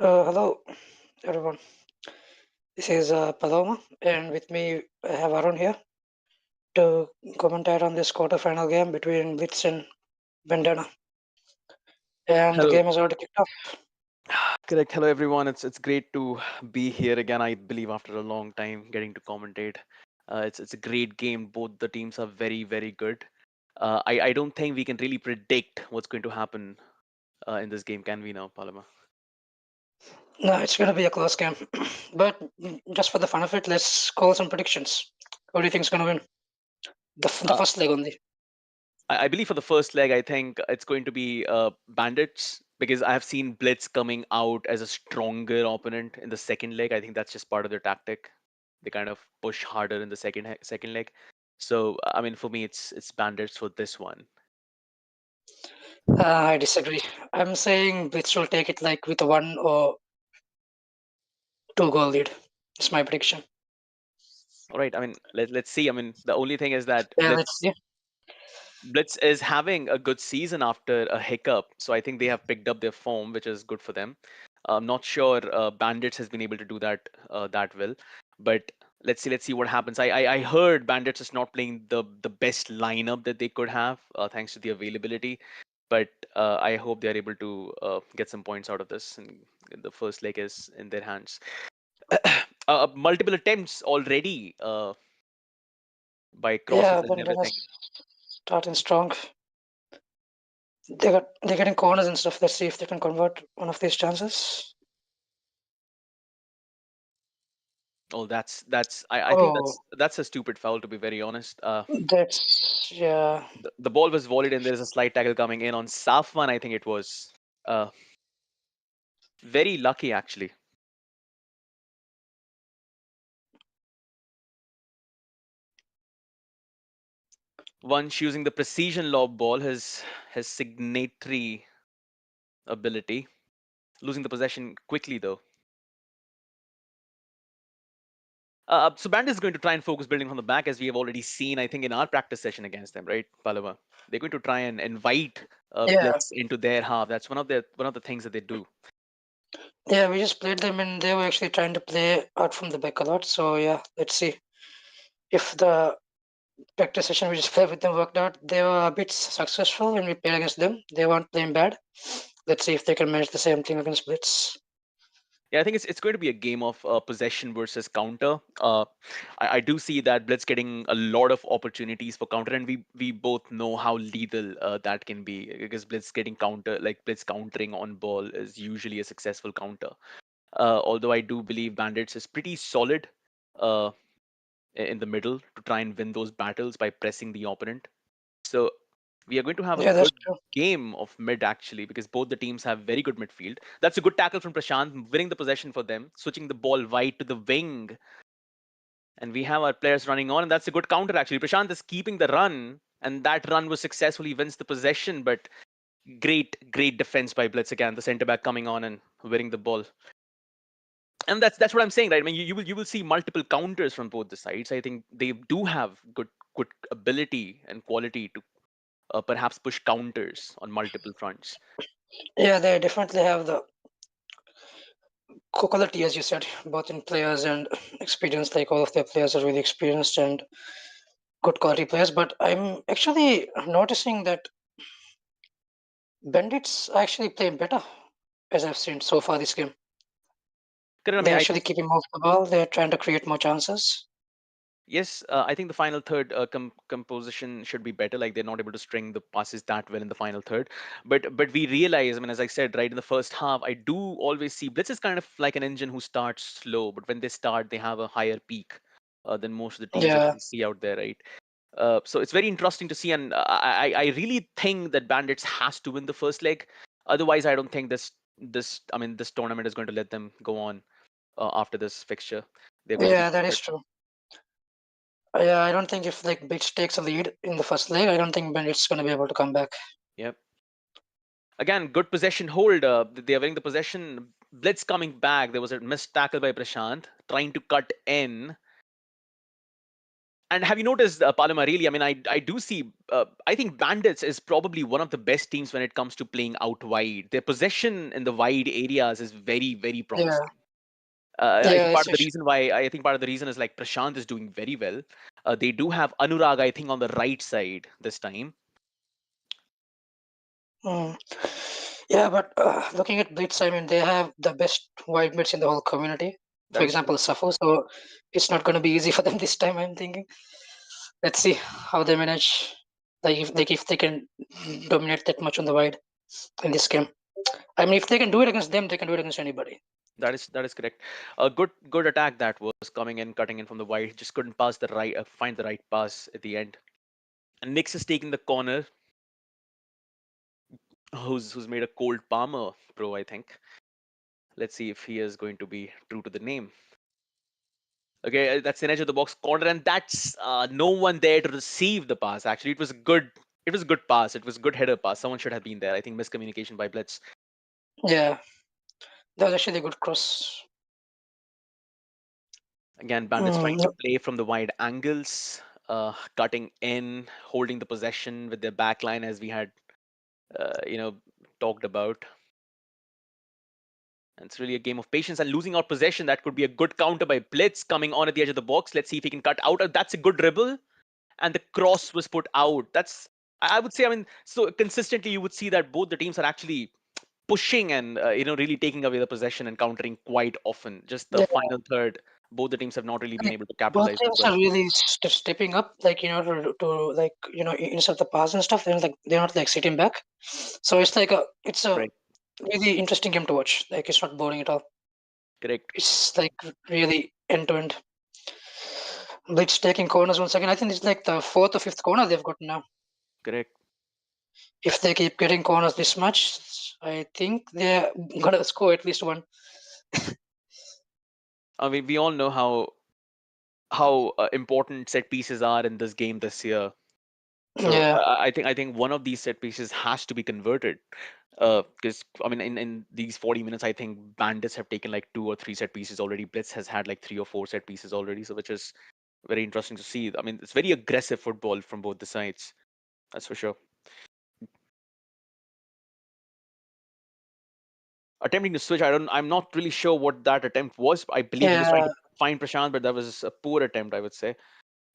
Hello, everyone. This is Paloma, and with me I have Arun here to commentate on this quarterfinal game between Blitz and Bandana. And the Hello. game has already kicked off. Correct. Hello, everyone. It's great to be here again. I believe after a long time getting to commentate. It's a great game. Both the teams are very good. I don't think we can really predict what's going to happen in this game. Can we now, Paloma? No, it's going to be a close game. But just for the fun of it, let's call some predictions. Who do you think is going to win? The Uh, first leg only. I believe for the first leg, I think it's going to be Bandits because I have seen Blitz coming out as a stronger opponent in the second leg. I think that's just part of their tactic. They kind of push harder in the second leg. So I mean, for me, it's Bandits for this one. I disagree. I'm saying Blitz will take it like with a 1 or 2 goal lead. It's my prediction. All right. I mean, let's see. I mean, the only thing is that Yeah, let's see. Blitz is having a good season after a hiccup, so I think they have picked up their form, which is good for them. I'm not sure Bandits has been able to do that well, but let's see what happens. I heard Bandits is not playing the best lineup that they could have, thanks to the availability, but I hope they are able to get some points out of this, and the first leg is in their hands. Multiple attempts already by crosses Yeah, and Bandana's everything. starting strong. They're getting corners and stuff. Let's see if they can convert one of these chances. Oh, I think Oh, that's a stupid foul, to be very honest. that's yeah. The ball was volleyed and there's a slight tackle coming in on SAFA, and I think it was uh, very lucky actually. Once using the precision lob ball, his signatory ability, losing the possession quickly though. So Bandit is going to try and focus building from the back, as we have already seen, I think, in our practice session against them, right, Palava? They're going to try and invite Yeah, Blitz into their half. That's one of the things that they do. yeah, we just played them and they were actually trying to play out from the back a lot. So yeah, let's see if the practice session we just played with them worked out. They were a bit successful when we played against them. They weren't playing bad. Let's see if they can manage the same thing against Blitz. Yeah, I think it's going to be a game of possession versus counter. I do see that Blitz getting a lot of opportunities for counter, and we both know how lethal that can be, because Blitz countering on ball is usually a successful counter. Although I do believe Bandits is pretty solid uh, in the middle to try and win those battles by pressing the opponent. So we are going to have a Yeah, that's good true. game of mid actually, because both the teams have very good midfield. That's a good tackle from Prashant, winning the possession for them, switching the ball wide to the wing, and we have our players running on, and that's a good counter actually. Prashant is keeping the run, and that run was successful. He wins the possession, but great defense by Blitz again. The centre back coming on and winning the ball. And that's what I'm saying, right? I mean, you will see multiple counters from both the sides. I think they do have good ability and quality to perhaps push counters on multiple fronts. Yeah, they definitely have the quality, as you said, both in players and experience. Like all of their players are really experienced and good quality players. But I'm actually noticing that Bandits are actually playing better, as I've seen so far this game. Correct. I mean, They're I actually think keeping most of the ball. They're trying to create more chances. yes. I think the final third composition should be better. Like they're not able to string the passes that well in the final third. But we realize. I mean, as I said, right in the first half, I do always see Blitz is kind of like an engine who starts slow, but when they start, they have a higher peak than most of the teams that Yeah, we see out there, right? So it's very interesting to see, and I really think that Bandits has to win the first leg. Otherwise, I don't think this tournament is going to let them go on after this fixture. They're going to be yeah, that is true. Yeah, I don't think if like Bitch takes a lead in the first leg, I don't think Bandit's gonna be able to come back. yep. Again, good possession hold. They are winning the possession. Blitz coming back. There was a missed tackle by Prashant, trying to cut in. And have you noticed, Paloma, really? I mean, I do see, I think Bandits is probably one of the best teams when it comes to playing out wide. Their possession in the wide areas is very, very Yeah, promising. I yeah, think part it's of the just, reason why, I think part of the reason is like Prashant is doing very well. They do have Anurag, I think, on the right side this time. mm. Yeah, but looking at Blitz, I mean, they have the best wide mids in the whole community. For That is true. example, SAFA, so it's not going to be easy for them this time, I'm thinking. Let's see how they manage. Like if they can dominate that much on the wide in this game. I mean, if they can do it against them, they can do it against anybody. That is correct. A good attack that was coming in, cutting in from the wide. Just couldn't pass the right, find the right pass at the end. And Nix is taking the corner. Who's made a cold Palmer pro, I think. Let's see if he is going to be true to the name. Okay, that's an edge of the box corner, and that's no one there to receive the pass. Actually, it was a good. It was a good pass. It was a good header pass. Someone should have been there. I think miscommunication by Blitz. Yeah, that was actually a good cross. Again, Bandits trying to Mm, play from the wide angles, cutting in, holding the possession with their back line as we had, uh, you know, talked about. And it's really a game of patience and losing out possession. That could be a good counter by Blitz coming on at the edge of the box. Let's see if he can cut out. That's a good dribble. And the cross was put out. That's, I would say, I mean, so consistently you would see that both the teams are actually pushing and, really taking away the possession and countering quite often. Just the yeah, final third, both the teams have not really been like able to both capitalize teams well. are really stepping up, like to like instead of the pass and stuff, they're not like sitting back. So it's a Correct. really interesting game to watch. Like it's not boring at all. Correct. It's like really end to end. Blitz taking corners once again. I think it's like the fourth or fifth corner they've got now. Correct. If they keep getting corners this much, I think they're gonna score at least one. I mean, we all know how important set pieces are in this game this year. So Yeah, I think one of these set pieces has to be converted. Because I mean, in these 40 minutes, I think Bandits have taken like 2 or 3 set pieces already. Blitz has had like 3 or 4 set pieces already, so which is very interesting to see. I mean, it's very aggressive football from both the sides. That's for sure. Attempting to switch, I'm not really sure what that attempt was. I believe he was trying yeah, to find Prashant, but that was a poor attempt, I would say.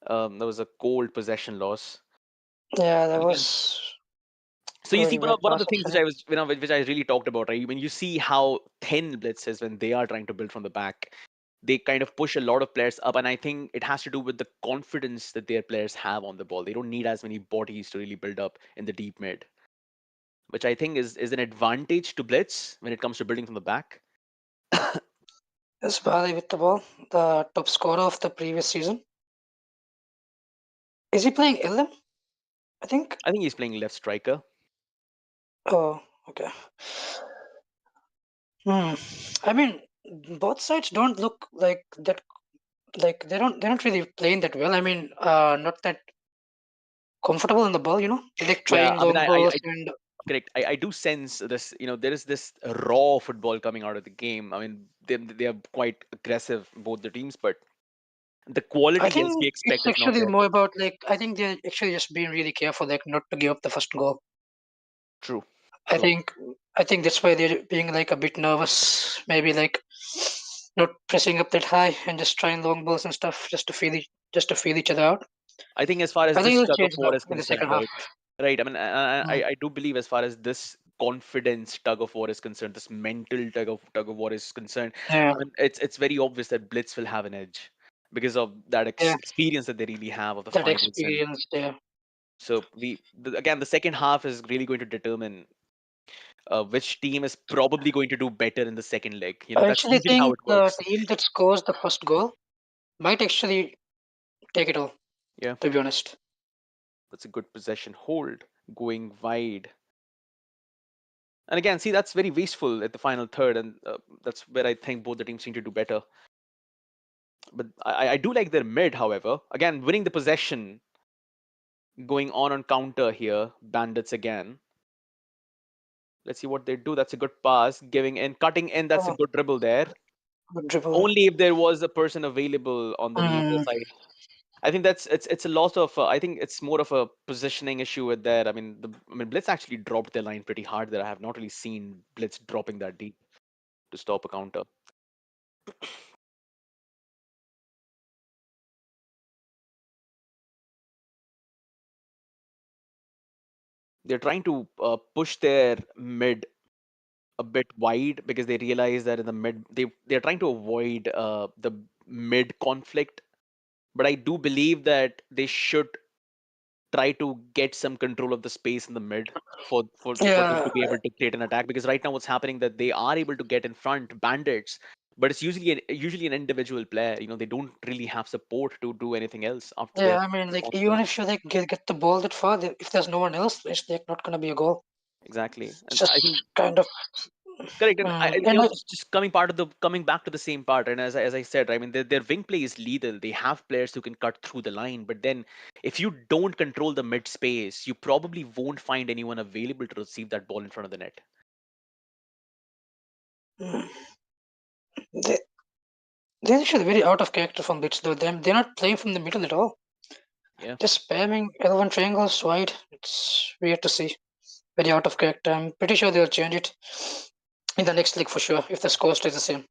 That was a cold possession loss. yeah. That And again, was so a you see very one of bad one of pass the things which actually. I was, which I really talked about, right? When you see how thin Blitz is when they are trying to build from the back, they kind of push a lot of players up, and I think it has to do with the confidence that their players have on the ball. They don't need as many bodies to really build up in the deep mid, which I think is an advantage to Blitz when it comes to building from the back. That's Bali with the ball, the top scorer of the previous season. Is he playing LM? I think. I think he's playing left striker. Oh, okay. Hmm. I mean, both sides don't look like that. Like they're not really playing that well. I mean, not that comfortable in the ball. They're like Yeah, trying I mean, long balls and correct. I do sense this. There is this raw football coming out of the game. I mean, they are quite aggressive, both the teams, but the I quality, yes, we think expect it's is not actually there. more about like I think they're actually just being really careful, like not to give up the first goal. True, I true. think I think that's why they're being like a bit nervous, maybe like not pressing up that high and just trying long balls and stuff just to feel each other out. I think as far as I think this it'll tug of change war now is in the concerned, second half. right? Right. I mean, Mm. I do believe as far as this confidence tug of war is concerned, this mental tug of war is concerned. Yeah, I mean, it's very obvious that Blitz will have an edge because of that yeah, experience that they really have of the that finals, and experience. Yeah, so again, the second half is really going to determine which team is probably going to do better in the second leg. I That's actually usually how think it the works. team that scores the first goal might actually take it all. Yeah, To be honest. that's a good possession hold going wide. And again, see, that's very wasteful at the final third, and that's where I think both the teams need to do better. But I do like their mid, however. Again, winning the possession, going on counter here. Bandits again. Let's see what they do. That's a good pass. Giving in, cutting in. That's a Oh, good dribble there. good dribble. Only if there was a person available on the near Mm, side. I think it's a loss of. I think it's more of a positioning issue with that. I mean Blitz actually dropped their line pretty hard there. I have not really seen Blitz dropping that deep to stop a counter. They're trying to push their mid a bit wide because they realize that in the mid they're trying to avoid the mid conflict. But I do believe that they should try to get some control of the space in the mid for them Yeah, to be able to create an attack, because right now what's happening that they are able to get in front bandits, but it's usually an individual player. They don't really have support to do anything else after yeah. their I mean, like even responsibility. if you like get the ball that far, if there's no one else, it's like not gonna be a goal. Exactly, It's and just I think kind of. correct. And And I, just coming back to the same part. And as I said, I mean, their wing play is lethal. They have players who can cut through the line, but then if you don't control the mid space, you probably won't find anyone available to receive that ball in front of the net. mm, they they're actually very out of character from Blitz though. They're not playing from the middle at all. Yeah, Just spamming L1 triangles wide. It's weird to see. Very out of character. I'm pretty sure they'll change it in the next league for sure if the score stays the same.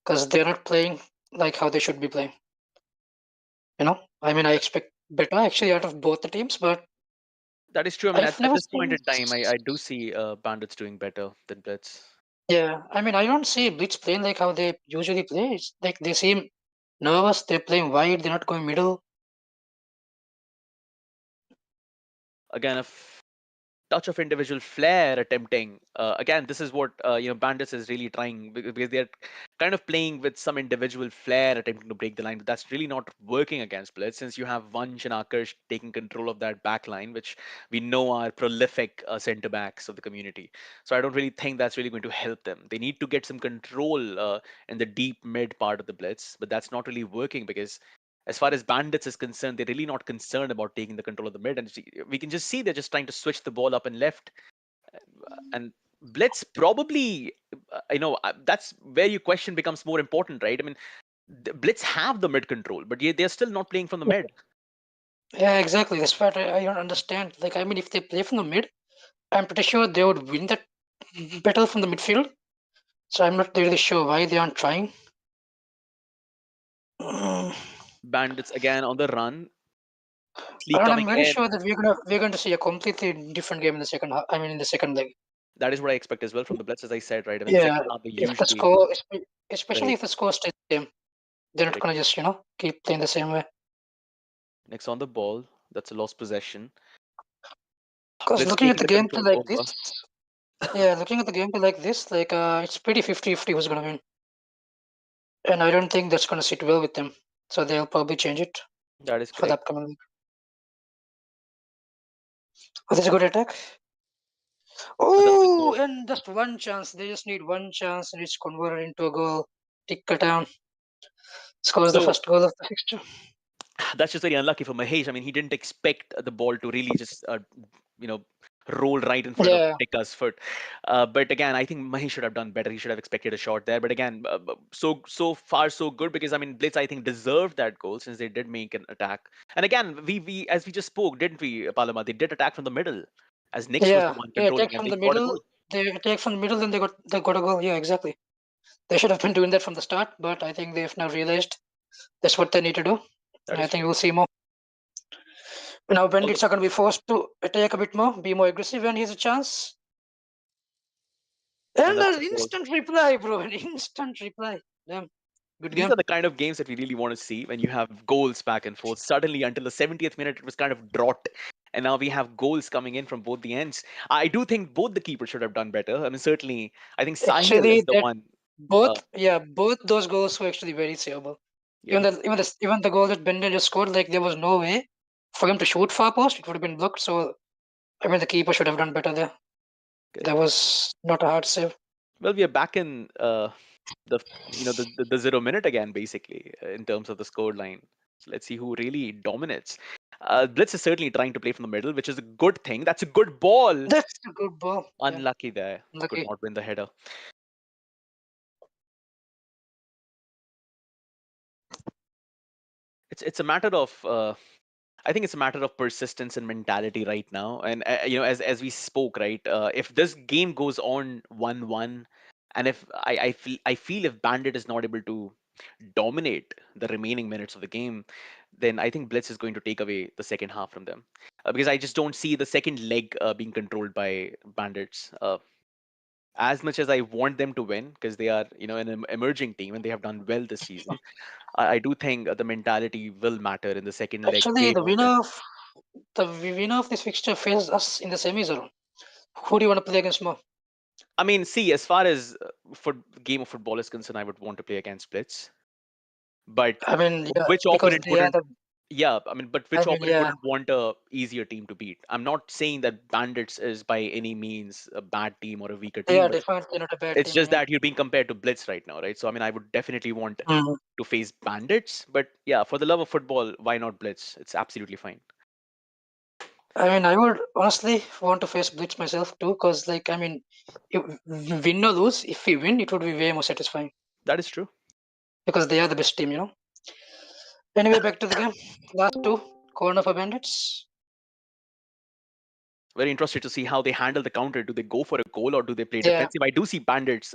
Because they're not playing like how they should be playing. I mean, I expect better actually out of both the teams, but that is true. I mean, I've at never this point seen. in time, I do see Bandits doing better than Blitz. Yeah, I mean, I don't see Blitz playing like how they usually play. It's like they seem nervous. They're playing wide. They're not going middle. Again, a touch of individual flair attempting. Again, this is what Bandits is really trying, because they're kind of playing with some individual flair attempting to break the line, but that's really not working against Blitz, since you have Vansh and Akarsh taking control of that back line, which we know are prolific center backs of the community. So I don't really think that's really going to help them. They need to get some control in the deep mid part of the Blitz, but that's not really working because as far as Bandits is concerned, they're really not concerned about taking the control of the mid. And we can just see they're just trying to switch the ball up and left. And Blitz probably, that's where your question becomes more important, right? I mean, Blitz have the mid control, but they're still not playing from the mid. Yeah, exactly. That's what I don't understand. Like, I mean, if they play from the mid, I'm pretty sure they would win that battle from the midfield. So I'm not really sure why they aren't trying. Mm, Bandits again on the run. Slee and I'm coming very in. sure that we're going to see a completely different game in the second half. I mean, in the second leg. That is what I expect as well from the Blitz, as I said, right? I mean, Yeah, second half they if the usually score, especially correct. if the score stays the same, they're not Correct. gonna just keep playing the same way. Next on the ball, that's a lost possession. Because Blitz looking at taking the the gameplay control like this, over. yeah, looking at the gameplay like this, like it's pretty 50-50 who's gonna win, and I don't think that's gonna sit well with them. So they'll probably change it That is for the correct. upcoming league. Oh, that's a good attack. And that's a Oh, goal. and just one chance. They just need one chance, and it's converted into a goal. Ticker down. Scores the So first goal of the fixture. that's just very unlucky for Mahesh. I mean, he didn't expect the ball to really just, you know, roll right in front of Yeah, Tikka's foot. But again, I think Mahesh should have done better. He should have expected a shot there. But again, so far so good, because I mean, Blitz I think deserved that goal since they did make an attack. And again, we as we just spoke, didn't we, Palama? They did attack from the middle, as Nix was the yeah. one They controlling, attack and from they the got a middle. goal. They attack from the middle, then they got a goal. Yeah, exactly. They should have been doing that from the start, but I think they've now realized that's what they need to do. That I is think true. we'll see more. Now Although Bandits are going to be forced to attack a bit more, be more aggressive when he has a chance. and And that's a an goal. instant reply, bro. An instant reply. Damn. Good These game. are the kind of games that we really want to see, when you have goals back and forth. Suddenly, until the 70th minute, it was kind of drought. And now we have goals coming in from both the ends. I do think both the keepers should have done better. I mean, certainly, I think Sahil Actually, is the that one. both, Uh, yeah, both those goals were actually very savable. yeah, Even the goal that Bender just scored, like there was no way for him to shoot far post. It would have been blocked. So I mean, the keeper should have done better there. That correct. was not a hard save. Well, we are back in the the 0 minute again, basically, in terms of the score line. So let's see who really dominates. Blitz is certainly trying to play from the middle, which is a good thing. That's a good ball. That's a good ball. Yeah, Unlucky there. Could lucky. not win the header. it's a matter of I think it's a matter of persistence and mentality right now. And as we spoke, right, if this game goes on 1-1, and if I feel if Bandit is not able to dominate the remaining minutes of the game, then I think Blitz is going to take away the second half from them, because I just don't see the second leg being controlled by Bandits. As much as I want them to win, because they are an emerging team and they have done well this season, I do think the mentality will matter in the second leg Actually, way more than. the winner of this fixture faces us in the semis. Or who do you want to play against more? I mean, see, as far as for game of football is concerned, I would want to play against Blitz, but I mean, yeah, which because opponent they are wouldn't? the. Yeah, I mean, but I which mean, opponent yeah, wouldn't want a easier team to beat? I'm not saying that Bandits is by any means a bad team or a weaker they team, are but definitely not a bad it's team. just Yeah. that you're being compared to Blitz right now, right? So I mean, I would definitely want Mm. to face Bandits, but yeah, for the love of football, why not Blitz? It's absolutely fine. I mean, I would honestly want to face Blitz myself too, because like I mean, if, win or lose, if we win, it would be way more satisfying That is true. because they are the best team. Anyway, back to the game. Last two corner for Bandits. Very interested to see how they handle the counter. Do they go for a goal or do they play Yeah. defensive? I do see Bandits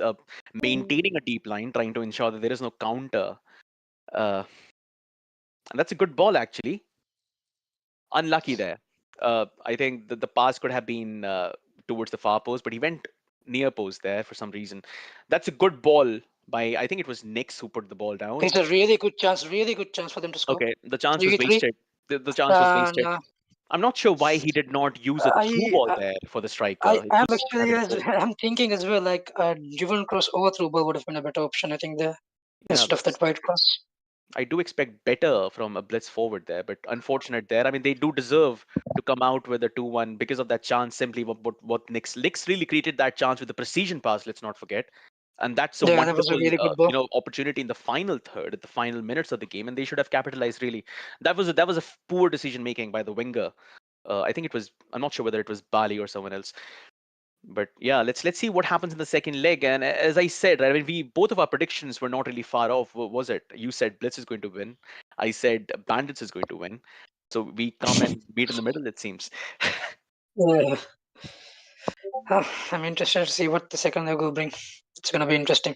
maintaining a deep line, trying to ensure that there is no counter. Uh, and that's a good ball, actually. Unlucky there. I think that the pass could have been towards the far post, but he went near post there for some reason. That's a good ball by, I think it was Nix who put the ball down. It's a really good chance for them to score. Okay, the chance was 3-3. wasted. The chance was And wasted. I'm not sure why he did not use a through I, ball I there for the I striker. It am just have actually been a goal. I'm thinking as well like a driven cross overthrow ball would have been a better option. I think there Yeah, instead of that wide cross. I do expect better from a blitz forward there, but unfortunate there. I mean, they do deserve to come out with a 2-1 because of that chance. Simply what Nix really created that chance with the precision pass. Let's not forget, and that's a Yeah, that was a wonderful really good ball. opportunity in the final third, at the final minutes of the game, and they should have capitalized. Really, that was a poor decision making by the winger. I think it was. I'm not sure whether it was Bali or someone else. But yeah, let's see what happens in the second leg. And as I said, right, I mean, we both of our predictions were not really far off. What was it? You said Blitz is going to win. I said Bandits is going to win. So we come and meet in the middle, it seems. Yeah. I'm interested to see what the second leg will bring. It's gonna be interesting.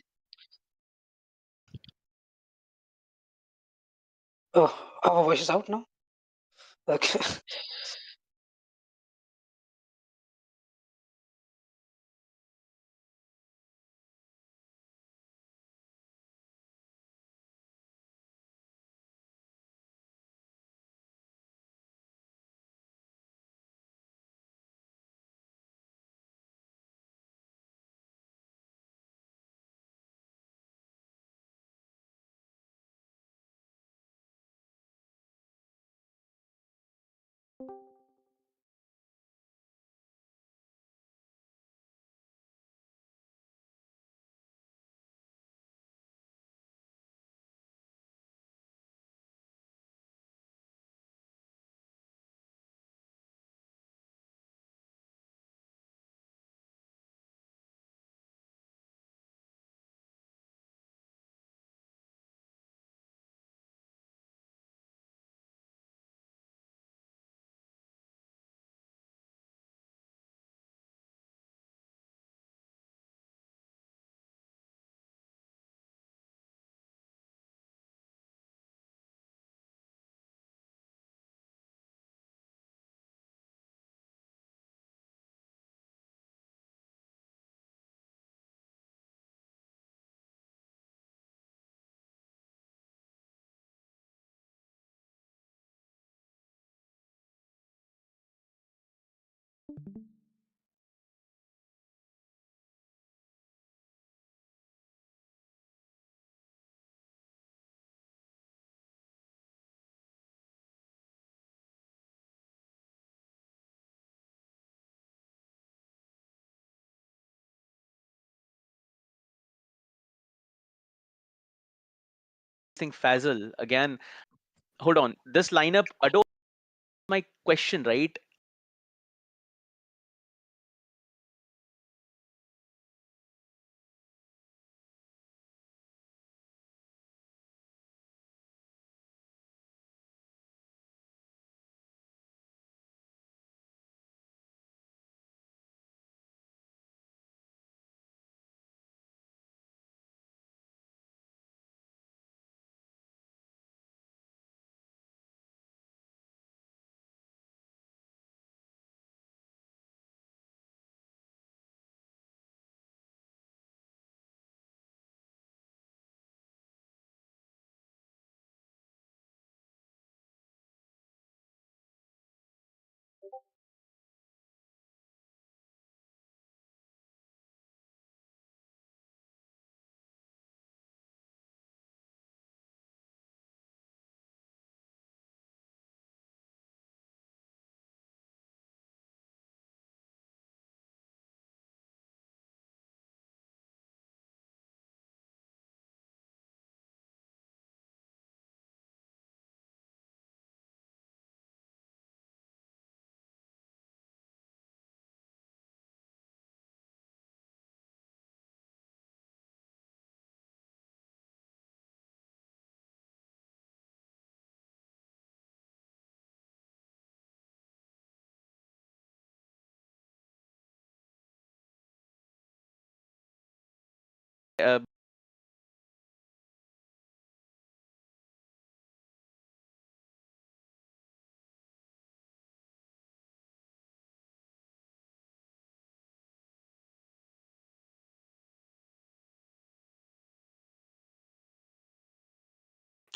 Oh, our voice is out now. Okay. Think Fazal again. Hold on. This lineup, Ado, my question, right? All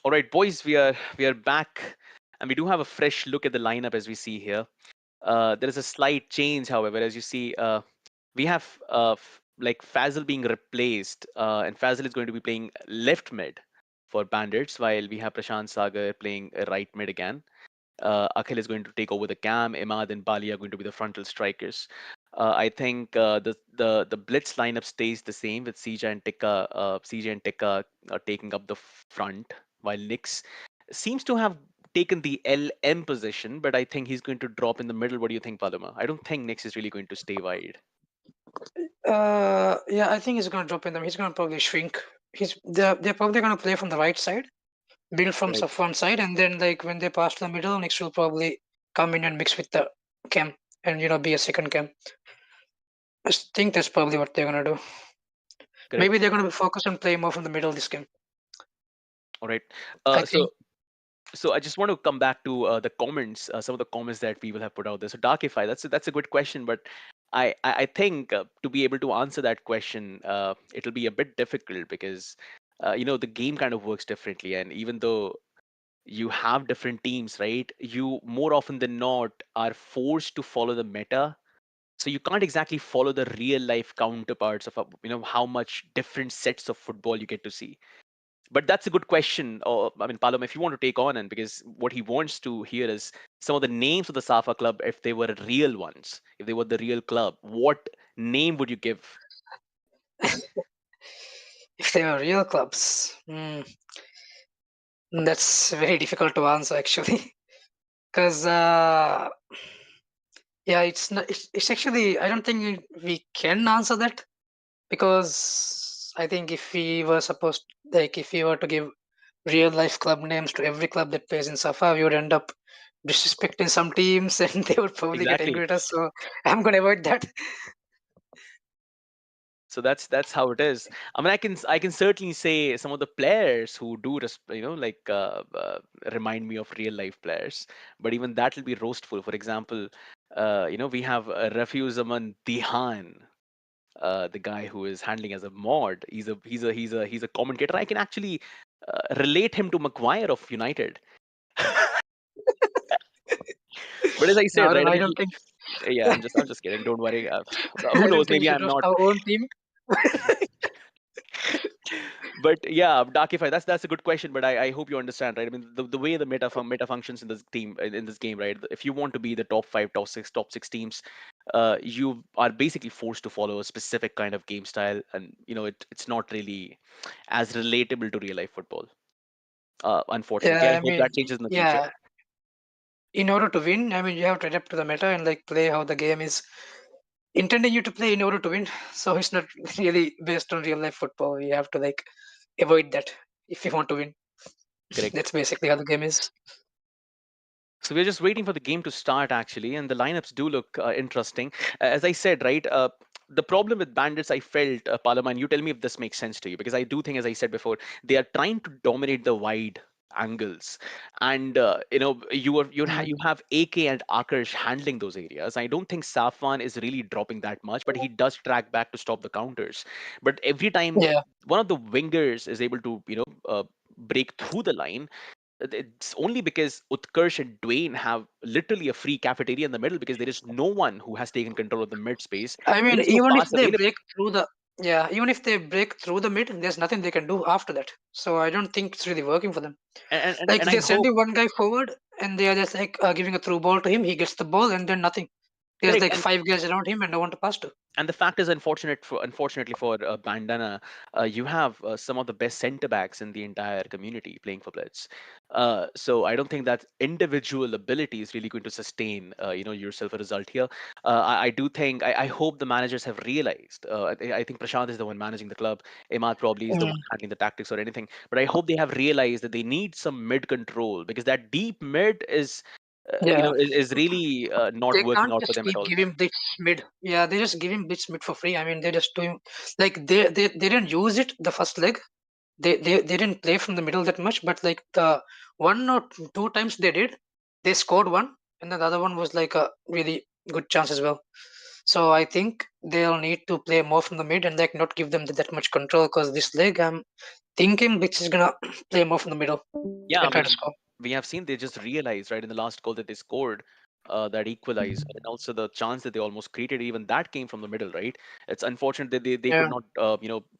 right, boys, we are back, and we do have a fresh look at the lineup as we see here. There is a slight change, however, as you see. We have like Fazil being replaced, and Fazil is going to be playing left mid for Bandits, while we have Prashant Sagar playing right mid again. Akhil is going to take over the cam. Imad and Bali are going to be the frontal strikers. I think the blitz lineup stays the same with CJ and Tikka taking up the front, while Nix seems to have taken the LM position, but I think he's going to drop in the middle. What do you think, Paloma? I don't think Nix is really going to stay wide. Yeah, I think he's gonna drop in them. He's gonna probably shrink. They're probably gonna play from the right side, build from Right. one side, and then like when they pass to the middle, next will probably come in and mix with the cam and be a second cam. I think that's probably what they're gonna do. Maybe Correct. they're gonna be focused on playing more from the middle this game. All right. I So think. so I just want to come back to the comments, some of the comments that people have put out there. So Darkify, that's a good question, but I think to be able to answer that question, it'll be a bit difficult because the game kind of works differently, and even though you have different teams, right? You more often than not are forced to follow the meta. So you can't exactly follow the real life counterparts of how much different sets of football you get to see. But that's a good question. Or I mean, Palom, if you want to take on, and because what he wants to hear is some of the names of the Safa club, if they were real ones, if they were the real club, what name would you give? If they were real clubs, that's very difficult to answer actually, because yeah, it's not. It's actually I don't think we can answer that because I think if we were supposed like if we were to give real life club names to every club that plays in Safa, we would end up disrespecting some teams and they would probably get Exactly. angry at us. So I'm gonna avoid that. So that's how it is. I mean, I can certainly say some of the players who do remind me of real life players, but even that will be roastful. For example, we have Rafiu Zaman Dihan, the guy who is handling as a mod. He's a commentator. I can actually relate him to Maguire of United. But as I No, said, right? I I mean, don't think yeah, I'm just kidding. Don't worry. Who I knows? don't think we Maybe should I'm roast not. our own team. But yeah, Darkify, that's a good question. But I hope you understand, right? I mean, the way the meta functions in this team in this game, right? If you want to be the top five, top six teams, you are basically forced to follow a specific kind of game style, and it's not really as relatable to real life football. Unfortunately, Yeah, I I hope mean, that changes in the future. yeah. In order to win, I mean, you have to adapt to the meta and like play how the game is intending you to play in order to win. So it's not really based on real life football. You have to like avoid that if you want to win. Correct. That's basically how the game is. So we're just waiting for the game to start, actually, and the lineups do look interesting. As I said, right, the problem with Bandits, I felt, Palama, and you tell me if this makes sense to you, because I do think, as I said before, they are trying to dominate the wide angles, and you have AK and Akash handling those areas. I don't think Safwan is really dropping that much, but he does track back to stop the counters. But every time Yeah. one of the wingers is able to break through the line, it's only because Utkarsh and Dwayne have literally a free cafeteria in the middle, because there is no one who has taken control of the mid space. I There mean, is no even if pass they available. break through the yeah, even if they break through the mid, there's nothing they can do after that. So I don't think it's really working for them. Like And I they're hope, sending one guy forward and they are just like giving a through ball to him. He gets the ball and then nothing. There's correct. like five guys around him and no one to pass to. And the fact is, unfortunately for Bandana, you have some of the best center backs in the entire community playing for Blitz. So I don't think that individual ability is really going to sustain yourself a result here. I do think, I hope the managers have realized. I think Prashant is the one managing the club. Imad probably is the one Mm. handling the tactics or anything. But I hope they have realized that they need some mid control, because that deep mid is Yeah, is really not they working can't out for just them at keep all. giving blitz mid. Yeah, they just give him blitz mid for free. I mean, they're just doing like they didn't use it the first leg. They didn't play from the middle that much, but like the one or two times they did, they scored one, and then the other one was like a really good chance as well. So I think they'll need to play more from the mid and like not give them that much control because this leg I'm thinking Blitz is gonna play more from the middle Yeah, I and try to mean, score. we have seen they just realized right in the last goal that they scored, that equalized, and also the chance that they almost created, even that came from the middle, right? It's unfortunate that they could Yeah, not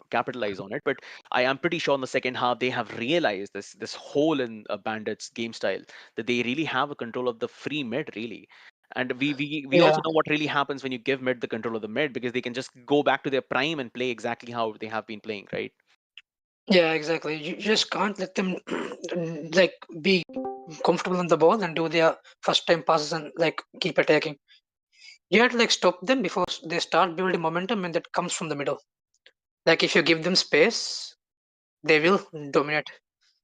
capitalize on it, but I am pretty sure in the second half they have realized this hole in Bandits game style, that they really have a control of the free mid really. And we yeah, also know what really happens when you give mid the control of the mid, because they can just go back to their prime and play exactly how they have been playing, right? yeah, exactly. You just can't let them like be comfortable on the ball and do their first time passes and like keep attacking. You have to like stop them before they start building momentum, and that comes from the middle. Like if you give them space, they will dominate.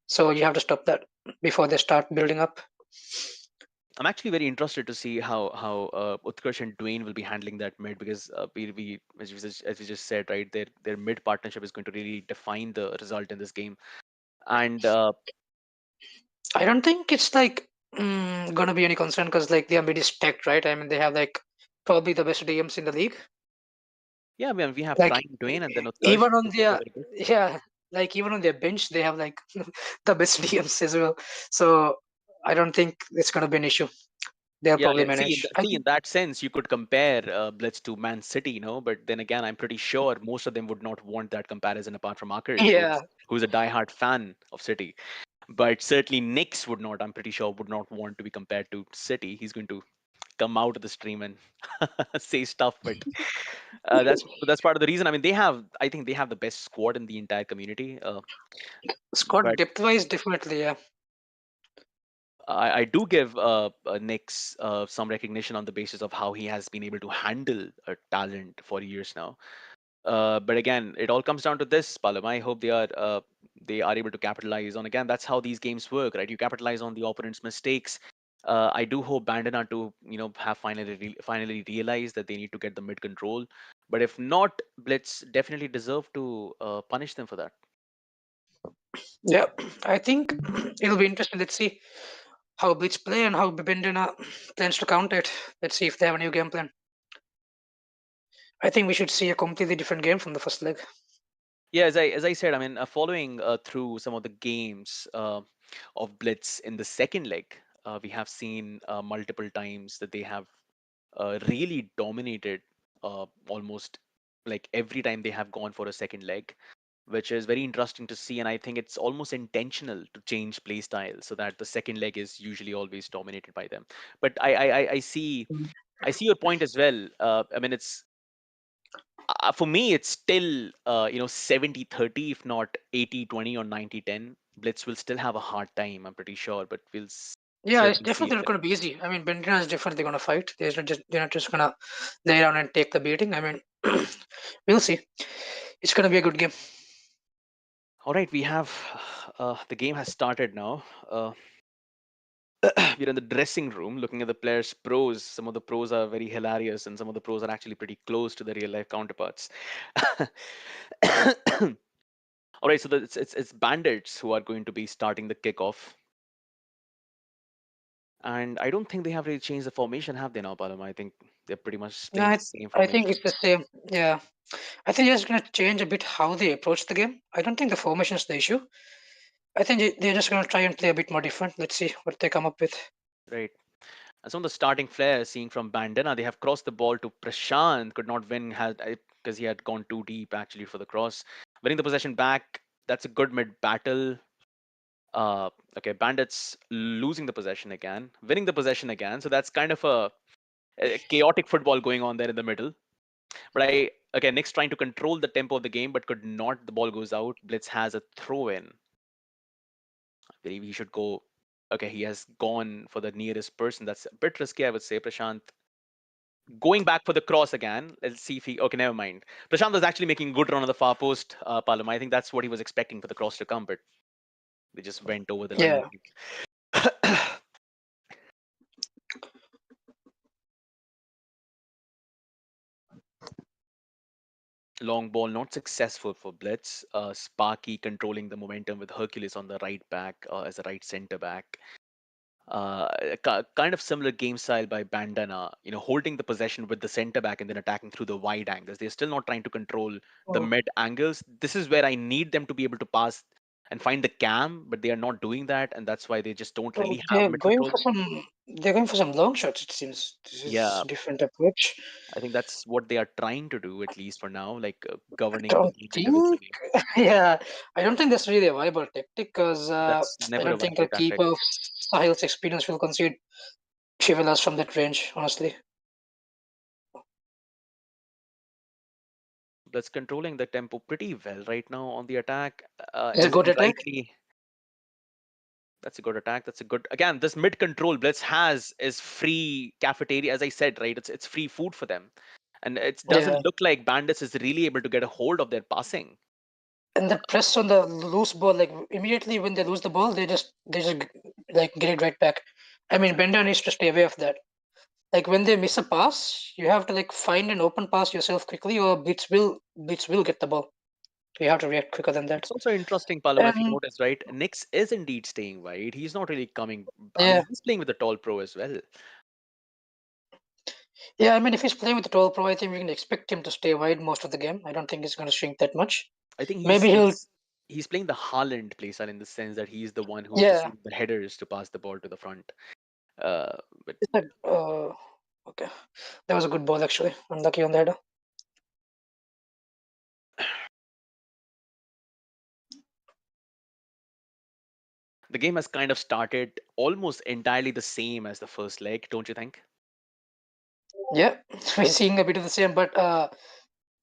So you have to stop that before they start building up. I'm actually very interested to see how Utkarsh and Dwayne will be handling that mid, because we as we just said, right, their mid partnership is going to really define the result in this game. And I don't think it's like gonna be any concern because like their mid is stacked, right? I mean, they have like probably the best DMs in the league. yeah, I mean, we have Like Prime Dwayne and then Utkarsh. even on They're their very good. yeah, like even on their bench, they have like the best DMs as well. So I don't think it's gonna be an issue. They'll Yeah, probably yeah. manage. I See, in think. that sense, you could compare Blitz to Man City, But then again, I'm pretty sure most of them would not want that comparison, apart from Akash, Yeah, who's a diehard fan of City. But certainly Nix would not. I'm pretty sure would not want to be compared to City. He's going to come out of the stream and say stuff, but that's part of the reason. I mean, I think they have the best squad in the entire community. squad But depth wise, definitely. Yeah, I do give Nix some recognition on the basis of how he has been able to handle talent for years now. But again, it all comes down to this, Palam. I hope they are able to capitalize on. Again, that's how these games work, right? You capitalize on the opponent's mistakes. I do hope Bandana to have finally realized that they need to get the mid control. But if not, Blitz definitely deserve to punish them for that. yeah. I think it'll be interesting. Let's see how Blitz play and how Bibendina plans to counter it. Let's see if they have a new game plan. I think we should see a completely different game from the first leg. Yeah, as I said, I mean, following through some of the games of Blitz in the second leg, we have seen multiple times that they have really dominated almost like every time they have gone for a second leg, which is very interesting to see. And I think it's almost intentional to change play style so that the second leg is usually always dominated by them. But I see your point as well. I mean, it's for me, it's still 70-30, if not 80-20 or 90-10. Blitz will still have a hard time, I'm pretty sure, but Yeah, it's certainly see definitely it not there. going to be easy. I mean, Bendina is definitely going to fight. They're not just going to lay down and take the beating. I mean, we'll see. It's going to be a good game. All right, we have the game has started now. We're in the dressing room looking at the players' pros. Some of the pros are very hilarious, and some of the pros are actually pretty close to the real life counterparts. All right, so it's Bandits who are going to be starting the kickoff. And I don't think they have really changed the formation, have they now, Palam? I think they're pretty much No, playing the same I think formation. it's the same. Yeah, I think they're just going to change a bit how they approach the game. I don't think the formation is the issue. I think they're just going to try and play a bit more different. Let's see what they come up with. Right. And some of the starting players, seeing from Bandana, they have crossed the ball to Prashant, could not win because he had gone too deep actually for the cross. Winning the possession back, that's a good mid battle. Uh, okay, Bandits losing the possession again, winning the possession again. So that's kind of a chaotic football going on there in the middle. But okay, Nick's trying to control the tempo of the game, but could not. The ball goes out. Blitz has a throw in. I believe he should go. Okay, he has gone for the nearest person. That's a bit risky, I would say. Prashant going back for the cross again. Let's see if he. Okay, never mind. Prashant was actually making good run on the far post, Palam. I think that's what he was expecting for the cross to come, but they just went over the line. Yeah, Long ball not successful for Blitz. Sparky controlling the momentum with Hercules on the right back as a right center back. Kind of similar game style by Bandana, holding the possession with the center back and then attacking through the wide angles. They're still not trying to control the Oh, mid angles. This is where I need them to be able to pass and find the cam, but they are not doing that, and that's why they just don't oh, really have mid control. they're going for some long shots, it seems. This is Yeah, different approach. I think that's what they are trying to do, at least for now, like I governing the don't game think, individually. yeah, I don't think that's really a viable tactic because That's I never a don't think viable a tactic. keeper of Sahil's experience will concede Chivilas from that range, honestly. That's controlling the tempo pretty well right now on the attack. It's a Is it good attack. rightly? That's a good attack. That's a good. Again, this mid control Blitz has is free cafeteria, as I said, right? It's free food for them, and it Yeah. doesn't look like Bandits is really able to get a hold of their passing. And the press on the loose ball, like immediately when they lose the ball, they just like get it right back. I mean, Bender needs to stay away of that. Like when they miss a pass, you have to like find an open pass yourself quickly, or Blitz will get the ball. You have to react quicker than that. It's also interesting, Palam, if you And notice, right? Nix is indeed staying wide. He's not really coming. I yeah, mean, he's playing with the tall pro as well. yeah. I mean, if he's playing with the 12 pro, I think we can expect him to stay wide most of the game. I don't think he's going to shrink that much. I think Maybe he'll, he's playing the Haaland playstyle in the sense that he's the one who's just yeah. using the headers to pass the ball to the front. But It's like, okay, that was a good ball actually. Unlucky on the header. the game has kind of started almost entirely the same as the first leg, don't you think? Yeah, we're seeing a bit of the same, but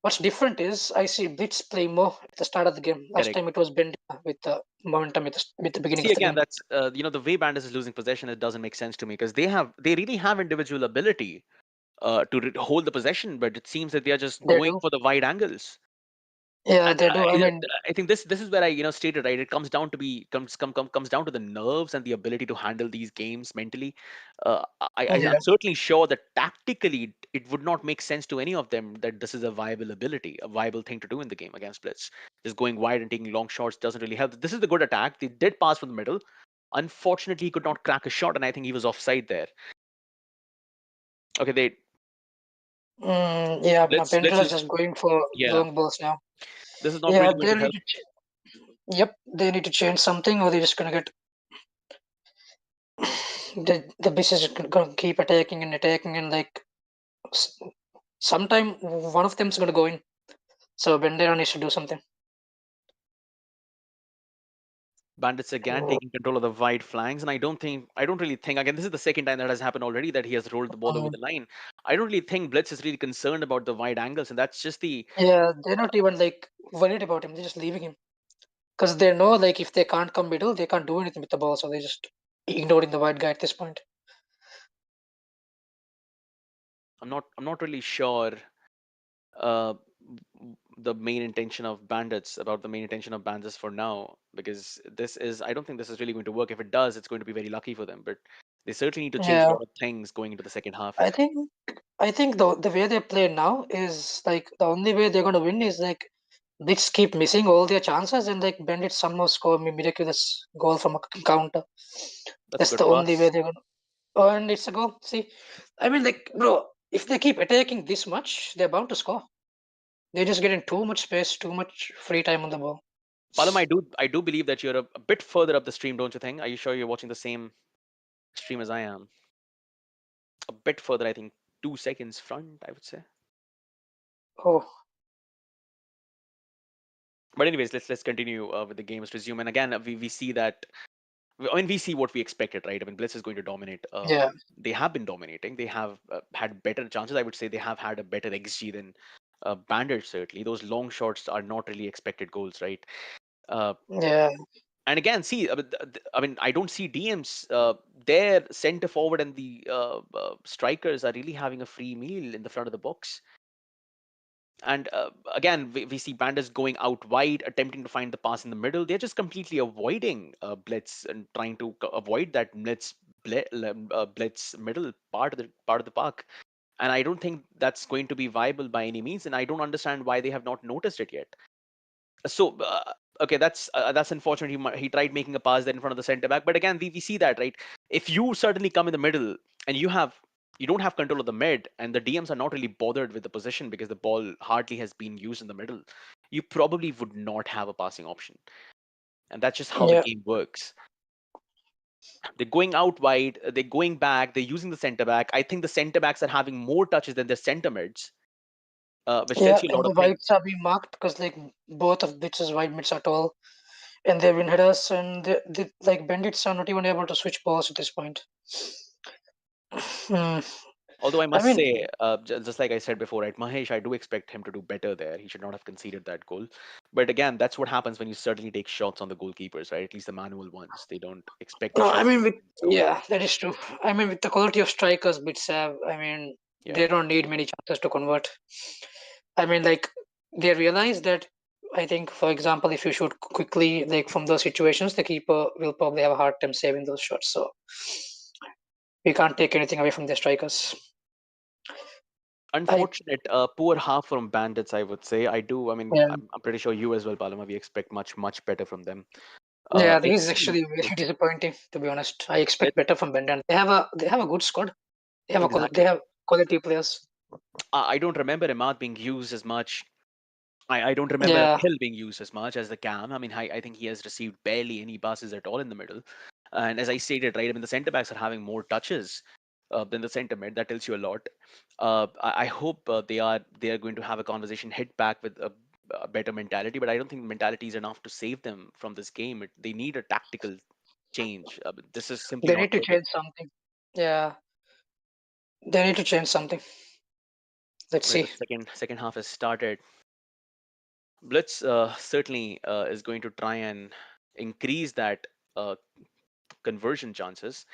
what's different is I see Blitz play more at the start of the game. Last Correct. time it was Bandana with the momentum with the beginning See, of the again, game. that's the way Bandits is losing possession. It doesn't make sense to me because they really have individual ability to hold the possession, but it seems that they are just They going do. for the wide angles. Yeah, And they do. I mean, I think this is where I stated, right. It comes down to be comes down to the nerves and the ability to handle these games mentally. yeah. I'm certainly sure that tactically it would not make sense to any of them that this is a viable ability, a viable thing to do in the game against Blitz. Just going wide and taking long shots doesn't really help. This is the good attack. They did pass from the middle. Unfortunately, he could not crack a shot, and I think he was offside there. Okay, they Yeah, now Blitz Pendle is is, just going for yeah. long balls now. This is not Yeah, really going they to need help. to. Yep, they need to change something, or they're just gonna get the business is gonna keep attacking, and like s- sometime one of them's gonna go in. So Bandera needs to do something. Bandits again Oh, taking control of the wide flanks, and I don't really think again. This is the second time that has happened already that he has rolled the ball over um, the line. I don't really think Blitz is really concerned about the wide angles, and that's just the yeah, they're not even like worried about him. They're just leaving him because they know like if they can't come middle, they can't do anything with the ball. So they're just ignoring the white guy at this point. I'm not really sure uh, the main intention of Bandits about the main intention of Bandits for now because this is I don't think this is really going to work. If it does, it's going to be very lucky for them, but they certainly need to change a Yeah, lot of things going into the second half. I think I think the way they play now is like the only way they're gonna win is like Knicks keep missing all their chances and like Bandits somehow score a miraculous goal from a counter. That's a That's good the only way pass. they're gonna. Oh, and it's a goal. See, I mean, like, bro, if they keep attacking this much, they're bound to score. They're just getting too much space, too much free time on the ball. Palam, I do believe that you're a bit further up the stream, don't you think? Are you sure you're watching the same stream as I am? A bit further, I think 2 seconds front, I would say. Oh, But anyways, let's continue with the game's resume. And again, we see that I mean we see what we expected, right? I mean Blitz is going to dominate. yeah, They have been dominating. They have had better chances. I would say they have had a better XG than Bandits. Certainly, those long shots are not really expected goals, right? Uh, yeah, and again, see, I mean, I don't see DMs. Their center forward and the strikers are really having a free meal in the front of the box. And again, we see Bandits going out wide, attempting to find the pass in the middle. They're just completely avoiding Blitz and trying to avoid that Blitz middle part of the park. And I don't think that's going to be viable by any means, and I don't understand why they have not noticed it yet. So okay, that's unfortunate. He tried making a pass there in front of the center back, but again, we see that, right? If you certainly come in the middle and you don't have control of the mid, and the DMs are not really bothered with the position because the ball hardly has been used in the middle, you probably would not have a passing option, and that's just how the Yeah, game works. They're going out wide, they're going back, they're using the center back. I think the center backs are having more touches than their center mids, which tells yeah, you a and lot the of things. whites are being marked because like both of Blitz's wide mids are tall, and they've been headers, and like Bandits are not even able to switch balls at this point. Hmm. Although I I must mean, say, just like I said before, right, Mahesh, I do expect him to do better there. He should not have conceded that goal. But again, that's what happens when you certainly take shots on the goalkeepers, right? At least the manual ones. They don't expect the no, I shots to mean come with in. So yeah, that is true. I mean with the quality of strikers Blitz have, I mean yeah, they don't need many chances to convert. I mean like they realize that. I think, for example, if you shoot quickly, like from those situations, the keeper will probably have a hard time saving those shots. So we can't take anything away from the strikers. I unfortunate, poor half from Bandits, I would say. I do. I mean, Yeah, I'm pretty sure you as well, Palama. We expect much better from them. yeah, this Let's is see. actually very disappointing to be honest. I Let expect better from Bandana. They have a good squad. They exactly. have quality players. I don't remember Imad being used as much. I don't remember Yeah, Akhil being used as much as the cam. I mean, I think he has received barely any passes at all in the middle. And as I stated, right, I mean, the centre backs are having more touches than the centre mid. That tells you a lot. I hope they are going to have a conversation, hit back with a better mentality. But I don't think mentality is enough to save them from this game. They need a tactical change. This is simply they not need to working. change something. Yeah, they need to change something. Let's Right, see. the second half has started. Blitz certainly is going to try and increase that uh, conversion chances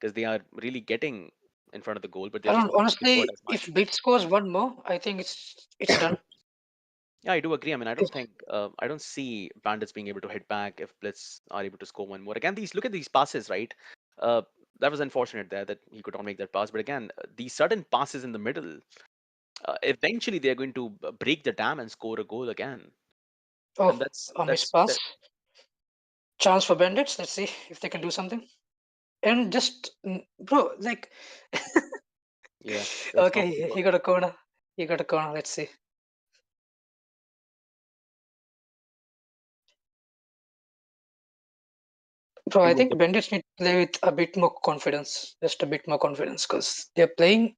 because they are really getting in front of the goal, but they're I just don't not able to convert honestly. as If much. Blitz scores one more, I think it's done. Yeah, I do agree. I mean, If, I don't see Bandits being able to hit back if Blitz are able to score one more. Again, these look at these passes, right? Uh, that was unfortunate there that he could not make that pass. But again, these sudden passes in the middle, eventually they are going to break the dam and score a goal again. And oh, that's a miss that's pass. that. Chance for Bandits. Let's see if they can do something. And just bro, like Yeah, that's okay, not going to he work. got a corner. He got a corner. Let's see. Bro, Two I of the think Bandits need to play with a bit more confidence. Just a bit more confidence because they're playing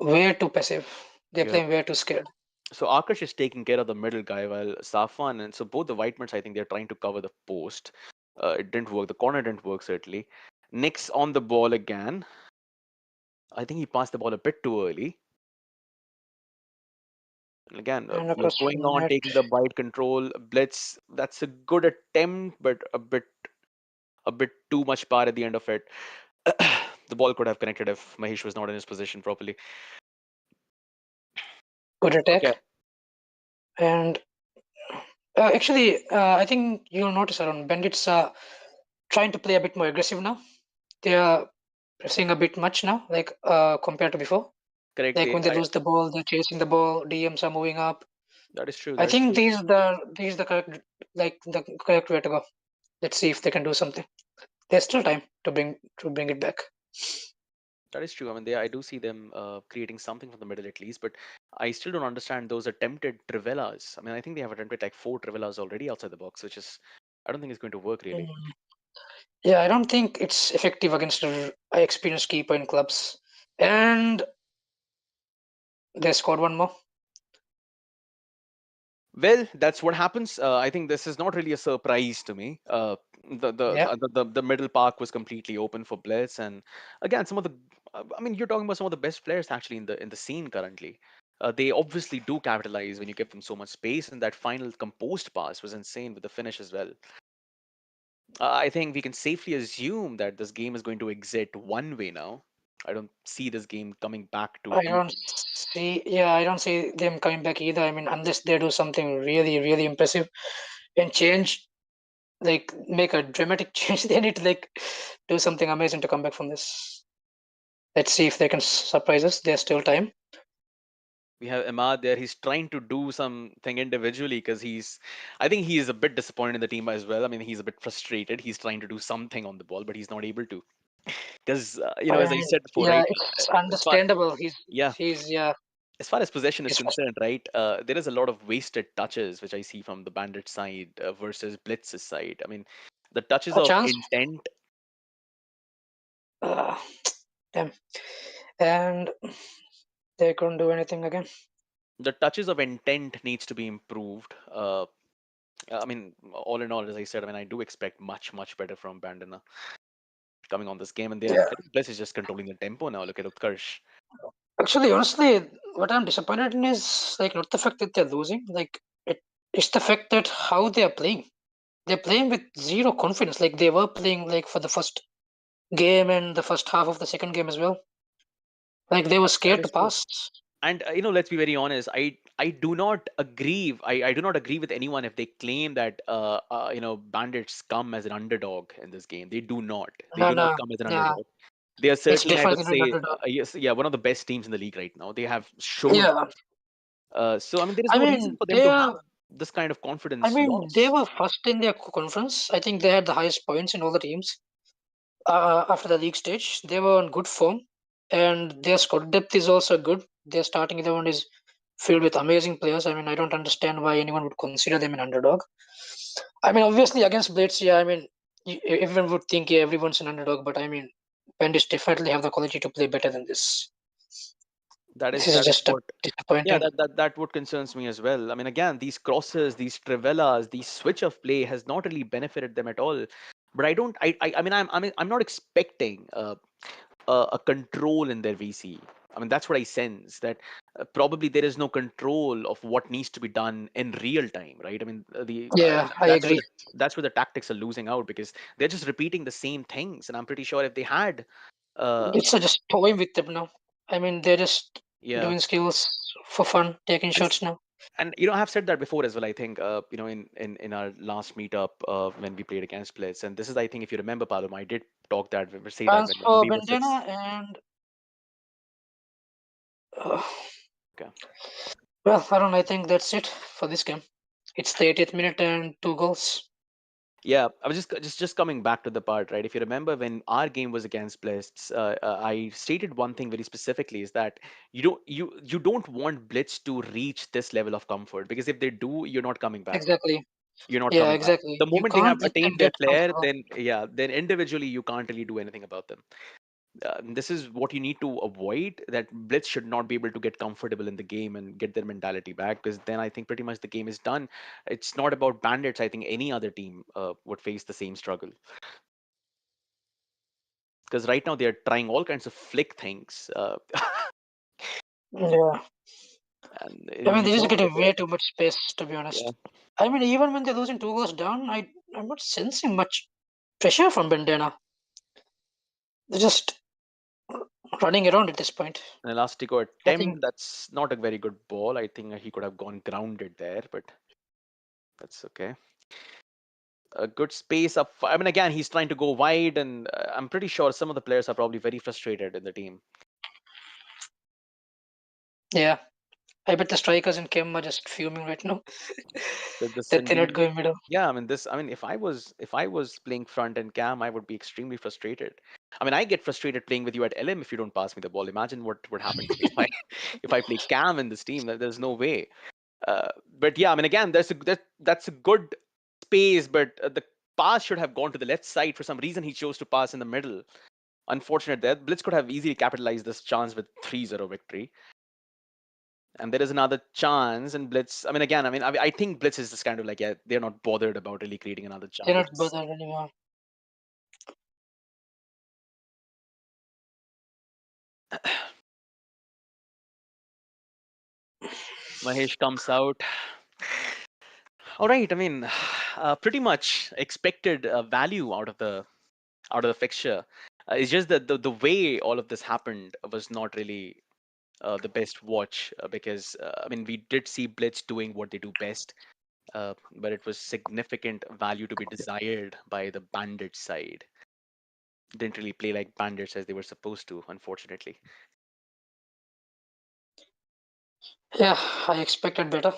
way too passive. They're yeah. playing way too scared. So Akash is taking care of the middle guy while Safan and so both the white mids, I think they're trying to cover the post. It didn't work. The corner didn't work certainly. Nick's on the ball again. I think he passed the ball a bit too early. And again, And we are across going from on net. taking the wide control. Blitz. That's a good attempt, but a bit too much power at the end of it. The ball could have connected if Mahesh was not in his position properly. Good Okay, attack. And actually, I think you'll notice around Bandits are trying to play a bit more aggressive now. They are pressing a bit much now, like compared to before. correct. Like when they lose the ball, they're chasing the ball. DMs are moving up. That is true. I That is think true. these the correct the correct way to go. Let's see if they can do something. There's still time to bring it back. That is true. I mean, I do see them creating something from the middle at least, but I still don't understand those attempted trivelas. I mean, I think they have attempted like 4 trivelas already outside the box, which is, I don't think it's going to work really. Mm. Yeah, I don't think it's effective against an experienced keeper in clubs. And they scored one more. Well, that's what happens. I think this is not really a surprise to me. Yeah, The middle park was completely open for Blitz, and again, some of the, I mean, you're talking about some of the best players actually in the scene currently. They obviously do capitalize when you give them so much space, and that final composed pass was insane with the finish as well. I think we can safely assume that this game is going to exit one way now. I don't see this game coming back to I two don't ways. see. Yeah, I don't see them coming back either. I mean, unless they do something really, really impressive and change, like make a dramatic change, they need to like do something amazing to come back from this. Let's see if they can surprise us. There's still time. We have Ahmad there. He's trying to do something individually because I think he is a bit disappointed in the team as well. I mean, he's a bit frustrated. He's trying to do something on the ball, but he's not able to. Because, I as I mean, said before, yeah, right? it's As far, understandable. yeah, He's yeah, as far as possession is he's frust- concerned, right? There is a lot of wasted touches, which I see from the Bandit side versus Blitz's side. I mean, the touches a of chance. intent, Uh, Damn. And they couldn't do anything again. the touches of intent needs to be improved. I mean, all in all, as I said, I mean, I do expect much better from Bandana coming on this game, and Yeah. I think Bless is just controlling the tempo now. Look at Utkarsh. Actually, honestly, what I'm disappointed in is like not the fact that they're losing. It's the fact that how they are playing. They're playing with zero confidence. Like they were playing like for the first game and the first half of the second game as well. Like they were That scared to is true. pass. And let's be very honest. I do not agree. I do not agree with anyone if they claim that Bandits come as an underdog in this game. They do not. They No, do not no, come as an yeah. underdog. They are It's certainly, I would definitely not say, underdog. yes, yeah, one of the best teams in the league right now. They have showed. Yeah, So I mean, there is I no reason mean for them they to are. have this kind of I confidence mean they loss. were first in their conference. I think they had the highest points in all the teams. After the league stage, they were on good form, and their squad depth is also good. Their starting 11 is filled with amazing players. I mean, I don't understand why anyone would consider them an underdog. I mean, obviously against Blitz, yeah. I mean, everyone would think yeah, everyone's an underdog, but I mean, Bandits definitely have the quality to play better than this. That This is is that is just a what. Yeah, disappointing. that what concerns me as well. I mean, again, these crosses, these trivelas, these switch of play has not really benefited them at all. But I don't. I mean, I'm not expecting a control in their VC. I mean, that's what I sense that probably there is no control of what needs to be done in real time, right? I mean, I Yeah, think I agree. that's where the tactics are losing out because they're just repeating the same things. And I'm pretty sure if they had, uh, It's just toying with them now. I mean, they're just yeah, doing skills for fun, taking and shots now. and I have said that before as well. I think in our last meetup when we played against Blitz, and this is I think if you remember, Palom, I did talk that say that As when for we were six. Bandana and uh, Okay. well, Arun, I think that's it for this game. It's the 80th minute and 2 goals. Yeah, I was just coming back to the part, right? If you remember when our game was against Blitz, I stated one thing very specifically is that you don't want Blitz to reach this level of comfort because if they do, you're not coming back. Exactly. You're not Yeah, coming back. exactly. The You moment they have can't let them attained their get flair, comfortable. then yeah, then individually you can't really do anything about them. This is what you need to avoid. That Blitz should not be able to get comfortable in the game and get their mentality back, because then I think pretty much the game is done. It's not about Bandits. I think any other team would face the same struggle because right now they're trying all kinds of flick things, Yeah. and I mean, you they just don't get get way that. too much space, to be Yeah, honest. I mean, even when they're losing 2 goals down, I'm not sensing much pressure from Bandana. They're just running around at this point. an elastico I think, attempt. That's not a very good ball. I think he could have gone grounded there, but that's okay. A good space up. I mean, again, he's trying to go wide, and I'm pretty sure some of the players are probably very frustrated in the team. yeah, I bet the strikers in Kem are just fuming right now The that they're not sending. going middle. Yeah, I mean this. I mean, if I was playing front and cam, I would be extremely frustrated. I mean, I get frustrated playing with you at LM if you don't pass me the ball. Imagine what would happen to me if I if I play cam in this team. There's no way. But yeah, I mean, again, that's a good space, but the pass should have gone to the left side. For some reason, he chose to pass in the middle. Unfortunate there. Blitz could have easily capitalized this chance with 3-0 victory. And there is another chance, and Blitz. I mean, again, I think Blitz is just kind of like, yeah, they're not bothered about really creating another They're chance. not bothered anymore. Mahesh comes out. All right, I mean, pretty much expected value out of the fixture. It's just that the way all of this happened was not really the best watch because I mean we did see Blitz doing what they do best, but it was significant value to be desired by the Bandit side. didn't really play like Bandits as they were supposed to, unfortunately. Yeah, I expected better.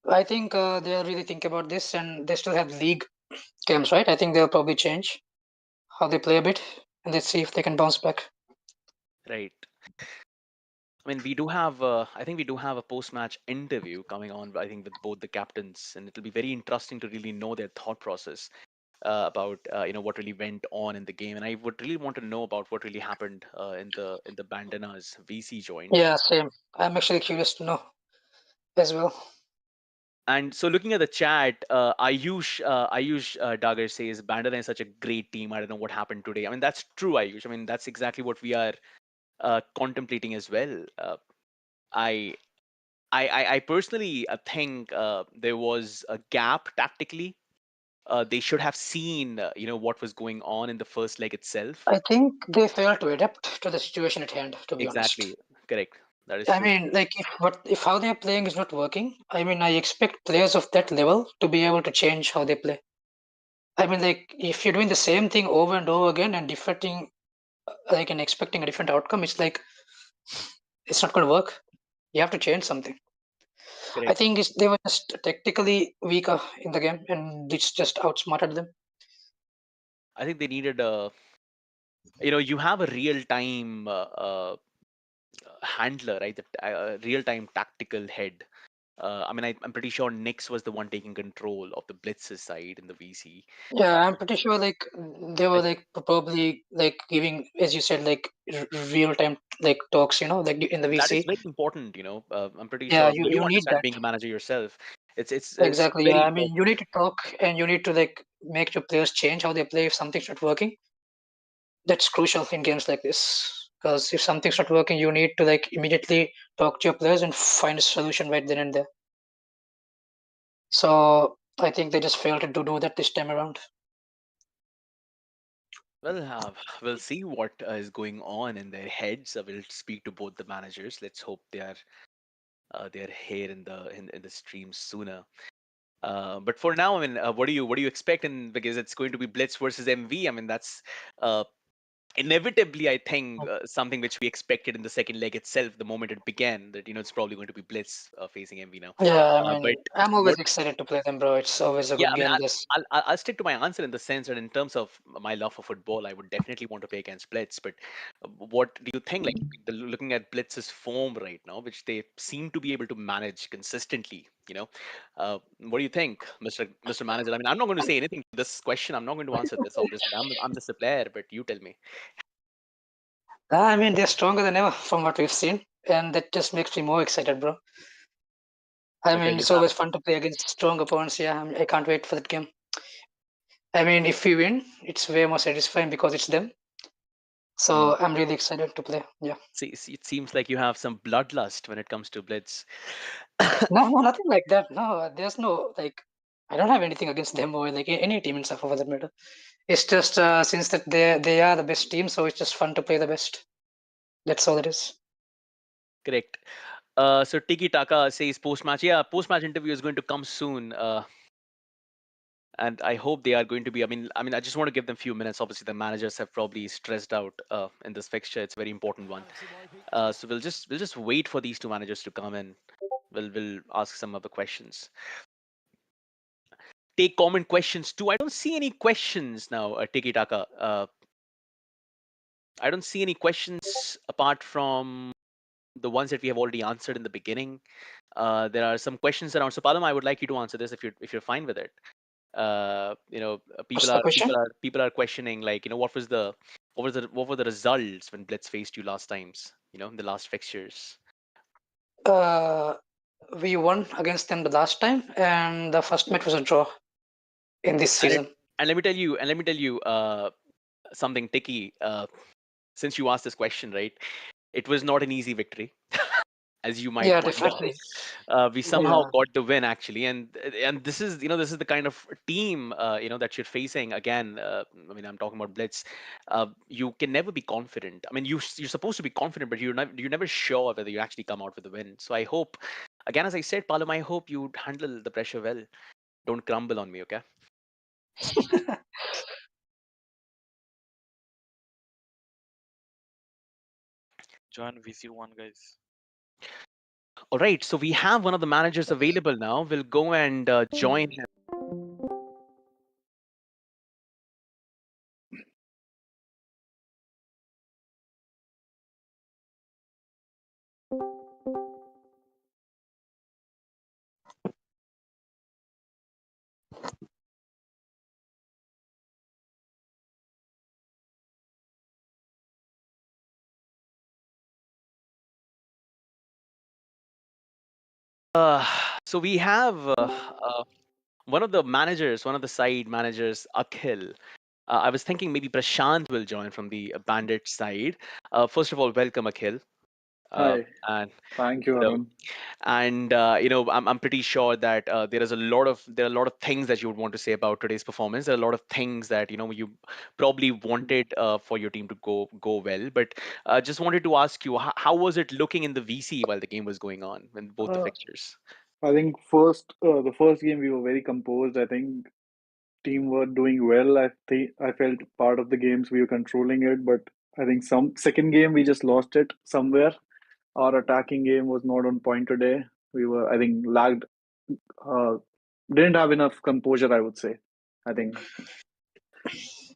I think they'll really think about this, and they still have league games, right? I think they'll probably change how they play a bit, and let's see if they can bounce back. Right. I mean, we do have, I think we do have a post-match interview coming on, I think, with both the captains, and it'll be very interesting to really know their thought process about, what really went on in the game. And I would really want to know about what really happened in the Bandana's VC joint. Yeah, same. I'm actually curious to know as well. And so, looking at the chat, Ayush Dagar says Bandana is such a great team. I don't know what happened today. I mean, that's true, Ayush. I mean, that's exactly what we are contemplating as well. I I personally think there was a gap tactically. They should have seen, what was going on in the first leg itself. I think they failed to adapt to the situation at hand, to be honest. Exactly, correct. That is I true. mean, like if how they're playing is not working, I mean, I expect players of that level to be able to change how they play. I mean, like if you're doing the same thing over and over again and different, like and expecting a different outcome, it's like it's not going to work. You have to change something. I Correct. think they were just tactically weaker in the game, and it's just outsmarted them. I think they needed a, you have a real time handler, right? The real time tactical head. I mean, I'm pretty sure Nix was the one taking control of the Blitz's side in the VC. Yeah, I'm pretty sure like they were like probably like giving, as you said, like real time like talks, like in the That is VC. very important. I'm pretty Yeah, sure you you need understand that. being a manager yourself. It's Exactly. very Yeah, I mean, you important. need to talk and you need to like make your players change how they play if something's not working. That's crucial in games like this. Because if something's not working, you need to like immediately talk to your players and find a solution right then and there. So I think they just failed to do that this time around. Well, we'll see what is going on in their heads. We'll speak to both the managers. Let's hope they are here in the stream sooner. But for now, I mean, what do you expect? Because it's going to be Blitz versus MV. I mean, that's uh, inevitably, I think, something which we expected in the second leg itself. The moment it began, that it's probably going to be Blitz facing MV now. Yeah, I But mean, I'm always what excited to play them, bro. It's always a Yeah, good I mean, game. This. I'll stick to my answer in the sense that in terms of my love for football, I would definitely want to play against Blitz. But what do you think? Like looking at Blitz's form right now, which they seem to be able to manage consistently. What do you think, Mr. Manager? I mean, I'm not going to say anything to this question. I'm not going to answer this. Obviously, I'm just a player. But you tell me. I mean, they're stronger than ever from what we've seen, and that just makes me more excited, bro. I Okay, mean, you it's have. always fun to play against strong opponents. Yeah, I can't wait for that game. I mean, if we win, it's way more satisfying because it's them. Mm, So I'm really excited to play. Yeah. it seems like you have some bloodlust when it comes to Blitz. No, no, nothing like that. No, there's no like. I don't have anything against them or like any team in SAFA for that matter. It's just since that they are the best team, so it's just fun to play the best. That's all it is. Correct. So Tiki Taka says post match. Yeah, post match interview is going to come soon. And I hope they are going to be. I just want to give them a few minutes. Obviously, the managers have probably stressed out in this fixture. It's a very important one. So we'll just wait for these two managers to come in. We'll ask some other questions. Take common questions too. I don't see any questions now, Tiki Taka. I don't see any questions apart from the ones that we have already answered in the beginning. There are some questions around. So Palam, I would like you to answer this if you're fine with it. What's People the are question? people are people are questioning, like, what were the results when Blitz faced you last times, in the last fixtures. Uh, we won against them the last time, and the first match was a draw in this And it, season. and let me tell you something, Tiki. Since you asked this question, right, it was not an easy victory, as you might Yeah, find out. definitely. We somehow Yeah. got the win, actually, and this is the kind of team that you're facing again. I'm talking about Blitz. You can never be confident. I mean, you're supposed to be confident, but you're never sure whether you actually come out with a win. So I hope, again, as I said, Palam, I hope you handle the pressure well. Don't crumble on me, okay? Join VC1, guys. All right, so we have one of the managers available now. We'll go and join him. Uh, so we have one of the managers, one of the side managers, Akhil. I was thinking maybe Prashant will join from the Bandit side. First of all, welcome, Akhil. Hi, And thank you, you know, Arun. and I'm pretty sure that there are a lot of things that you would want to say about today's performance. There are a lot of things that you probably wanted for your team to go well. But just wanted to ask you, how was it looking in the VC while the game was going on in both the Uh, fixtures? I think the first game we were very composed. I think team were doing well. I felt part of the games we were controlling it, but I think some second game we just lost it somewhere. Our attacking game was not on point today. We were, I think, lagged. Uh, didn't have enough composure, I would say. I think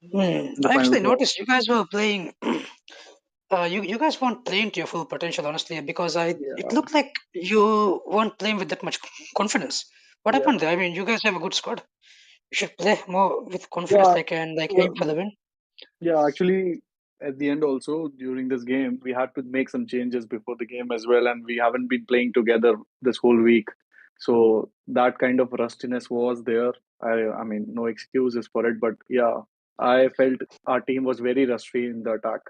in the I final actually third. noticed you guys were playing. You guys weren't playing to your full potential, honestly, because it Yeah, looked like you weren't playing with that much confidence. What happened yeah, there? I mean, you guys have a good squad. You should play more with confidence, yeah. like and like Uh, aim for the win. Yeah, actually, at the end also during this game, we had to make some changes before the game as well, and we haven't been playing together this whole week. So that kind of rustiness was there. I mean, no excuses for it, but yeah, I felt our team was very rusty in the attack.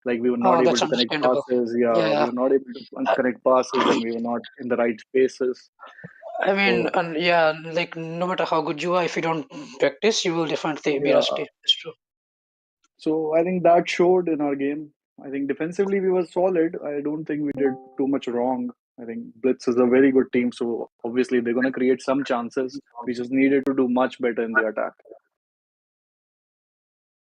Like we were not Oh, able that's to connect understandable. passes. Yeah, we Yeah, were not able to uh, connect passes, and we were not in the right spaces. I mean, So and yeah, like no matter how good you are, if you don't practice, you will definitely be yeah, rusty. It's true. so I think that showed in our game. I think defensively we were solid. I don't think we did too much wrong. I think Blitz is a very good team, so obviously they're going to create some chances. We just needed to do much better in the attack.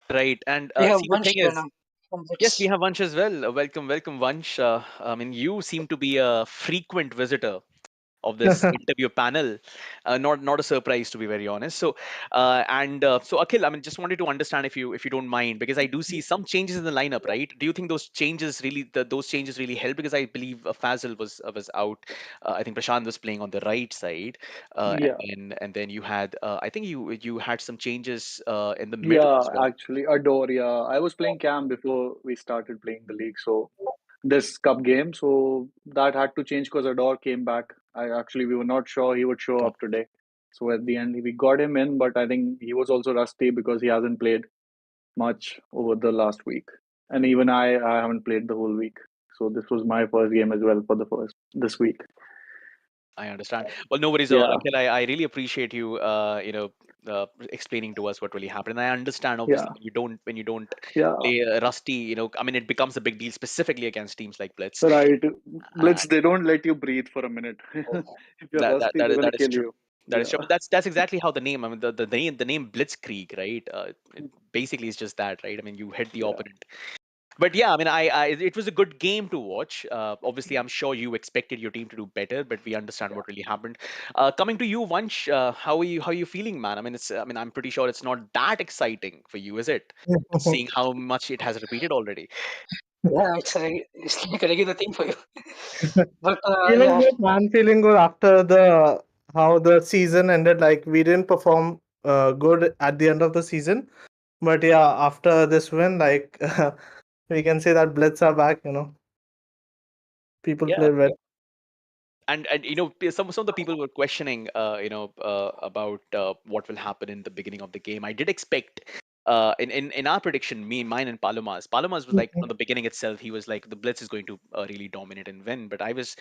Right, and We have see, the one thing here is, now from yes, we Blitz. have Vansh as well. Welcome, welcome, Vansh. I mean, you seem to be a frequent visitor of this interview panel. Not a surprise, to be very honest. So so Akhil, I mean, just wanted to understand if you don't mind, because I do see some changes in the lineup, right? Do you think those changes really help? Because I believe Fazil was out. I think Prashant was playing on the right side, Yeah, and then you had I think you had some changes in the middle yeah, as well. actually, Adore. Yeah, I was playing Cam before we started playing the league, so this cup game, so that had to change because Adore came back. We were not sure he would show up today. So at the end, we got him in, but I think he was also rusty because he hasn't played much over the last week. And even I haven't played the whole week. So this was my first game as well for the first this week. I understand. Well, no worries at all, Yeah, Akhil. I really appreciate you, explaining to us what really happened. And I understand, yeah, obviously, when you don't yeah. play rusty, I mean, it becomes a big deal, specifically against teams like Blitz. Right. Uh, Blitz, they don't let you breathe for a minute. oh, If you're that that rusty, that they're is, gonna that is kill true. you. That is true. Yeah, But that's exactly how the name. I mean, the name Blitzkrieg, right? It basically is just that, right? I mean, you hit the yeah. opponent. But yeah, I mean, it was a good game to watch. Obviously, I'm sure you expected your team to do better, but we understand what really happened. Coming to you, Vansh, how are you feeling, man? I mean, I'm pretty sure it's not that exciting for you, is it? Seeing how much it has repeated already. Yeah, it's like a regular thing for you. But Feeling yeah, good, man. Feeling good after the how the season ended. Like we didn't perform good at the end of the season, but yeah, after this win, like we can say that Blitz are back. People Yeah. played well. And some of the people were questioning about what will happen in the beginning of the game. I did expect in our prediction, mine and Palomas was like from the beginning itself, he was like the Blitz is going to really dominate and win. But I was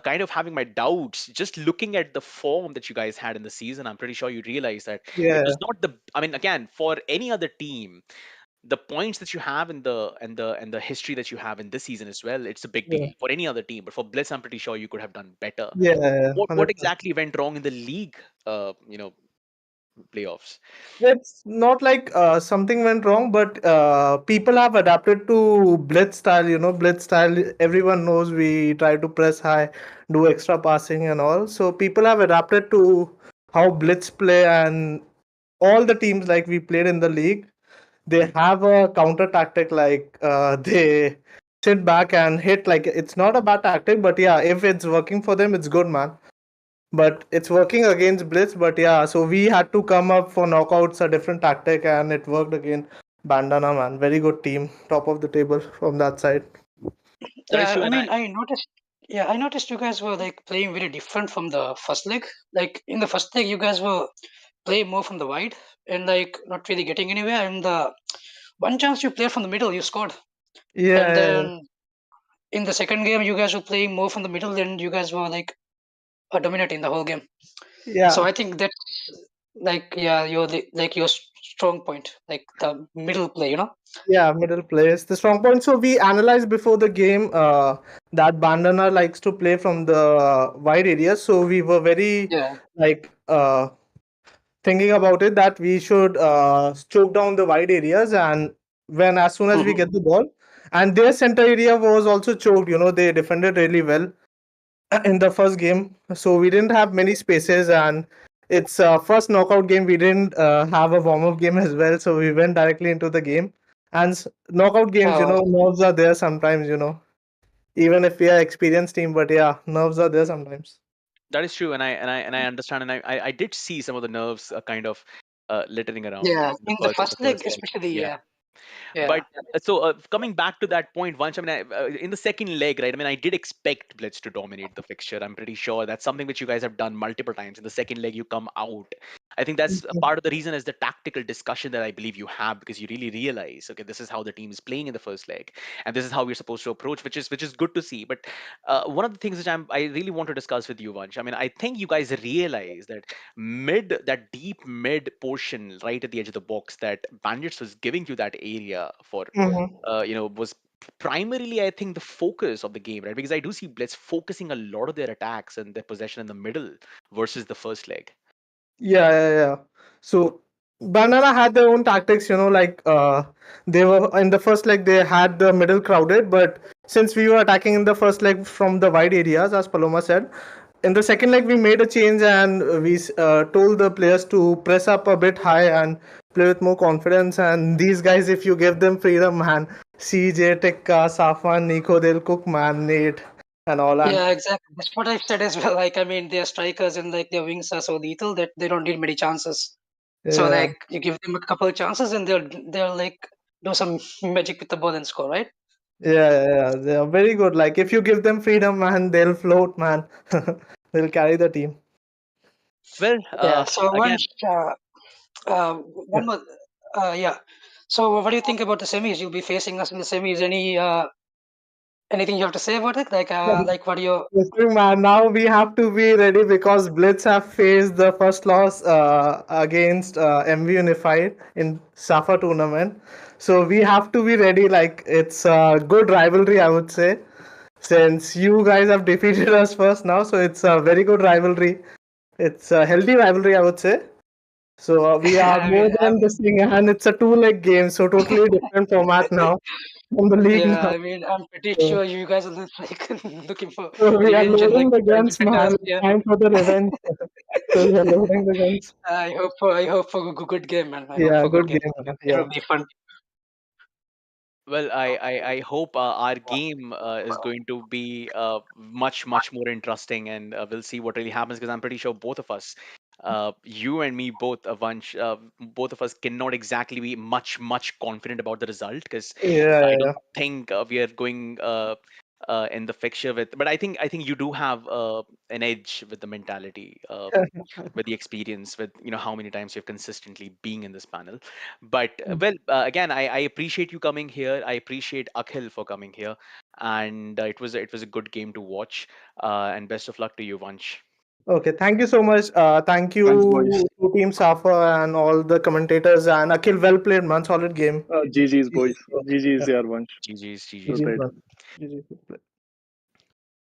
kind of having my doubts just looking at the form that you guys had in the season. I'm pretty sure you realize that it Yeah, was not the I mean, again, for any other team, the points that you have in the history that you have in this season as well, it's a big yeah, deal for any other team. But for Blitz, I'm pretty sure you could have done better. yeah, What 100%. exactly went wrong in the league? Uh, you know, playoffs. It's not like something went wrong, but people have adapted to blitz style. Blitz style. Everyone knows we try to press high, do extra passing and all. So people have adapted to how blitz play, and all the teams like we played in the league, they have a counter tactic. Like they sit back and hit. Like it's not a bad tactic, but yeah, if it's working for them, it's good, man. But it's working against Blitz. But yeah, so we had to come up for knockouts a different tactic, and it worked again. Bandana, man, very good team, top of the table from that side. That is Yeah, true, I and mean, I noticed. Yeah, I noticed you guys were like playing very different from the first leg. Like in the first leg, you guys were playing more from the wide and like not really getting anywhere. And the one chance you played from the middle, you scored. And Yeah, then in the second game, you guys were playing more from the middle, and you guys were like dominating the whole game. So yeah, I think that's like yeah, like your strong point, like the middle play. yeah. Middle players, the strong point. So we analyzed before the game that Bandana likes to play from the wide areas. So we were very Yeah. like thinking about it that we should choke down the wide areas, and when as soon as we Mhm. get the ball, and their center area was also choked. They defended really well in the first game, so we didn't have many spaces, and it's first knockout game. We didn't have a warm-up game as well, so we went directly into the game. And knockout games, Oh, nerves are there sometimes, even if we are experienced team, but yeah, nerves are there sometimes. that is true, and I understand, and I did see some of the nerves kind of littering around yeah. in In the in the first leg, first leg. especially. Yeah. Yeah. Yeah. But coming back to that point, once I mean, in the second leg, right? I mean, I did expect Blitz to dominate the fixture. I'm pretty sure that's something which you guys have done multiple times. In the second leg, you come out. I think that's a part of the reason is the tactical discussion that I believe you have, because you really realize, okay, this is how the team is playing in the first leg, and this is how we're supposed to approach, which is good to see. But one of the things which I really want to discuss with you, Vansh. I mean, I think you guys realize that that deep mid portion right at the edge of the box, that Bandits was giving you that area for Mhm. was primarily, I think, the focus of the game, right? Because I do see Blitz focusing a lot of their attacks and their possession in the middle versus the first leg. Yeah, yeah, yeah. So Banana had their own tactics, like they were in the first leg they had the middle crowded, but since we were attacking in the first leg from the wide areas, as Paloma said, in the second leg we made a change, and we told the players to press up a bit high and play with more confidence. And these guys, if you give them freedom, man, CJ, Tikka, Safan, Nico, they'll cook, man, Nate, and all. And Yeah, exactly. That's what I said as well. Like, I mean, their strikers and like their wings are so lethal that they don't need many chances. So yeah. like you give them a couple of chances and they'll like do some magic with the ball and score, right? Yeah, yeah, yeah, they are very good. Like if you give them freedom, man, they'll float, man. They'll carry the team. Well, Yeah. So one, again, Yeah. one more, yeah. So what do you think about the semis? You'll be facing us in the semis. Anything you have to say about it? Like what do you? Listen, man, now we have to be ready because Blitz have faced the first loss against MV Unified in SAFA tournament. So we have to be ready. Like it's a good rivalry, I would say, since you guys have defeated us first now. So it's a very good rivalry. It's a healthy rivalry, I would say. So we are I mean, more than this thing, and it's a two-leg game, so totally different format now from the league yeah. now. I mean, I'm pretty So, sure you guys are like looking for so we are revenge and like loading the trying to guns, beat us. man. Yeah. Time for the revenge. So we are loading the guns. I hope for a good game, man. I hope Yeah, for a good good game. game, man. It'll Yeah. be fun. well, I hope our game is going to be much more interesting, and we'll see what really happens, because I'm pretty sure both of us, you and me both, both of us cannot exactly be much confident about the result, because Yeah, I yeah, don't think we are going in the fixture with. But I think you do have an edge with the mentality, yeah. with the experience, with how many times you've consistently being in this panel. But well, again, I appreciate you coming here. I appreciate Akhil for coming here, and it was a good game to watch. And best of luck to you, Vansh. Okay, thank you so much. Thank Thanks, boys. you to Team Safa and all the commentators and Akhil. Well played, man. Solid game. GG's, GG. boys. GG's, Yeah, yeah, bunch. GG's, GG's, Well GG, man. played. man. GG.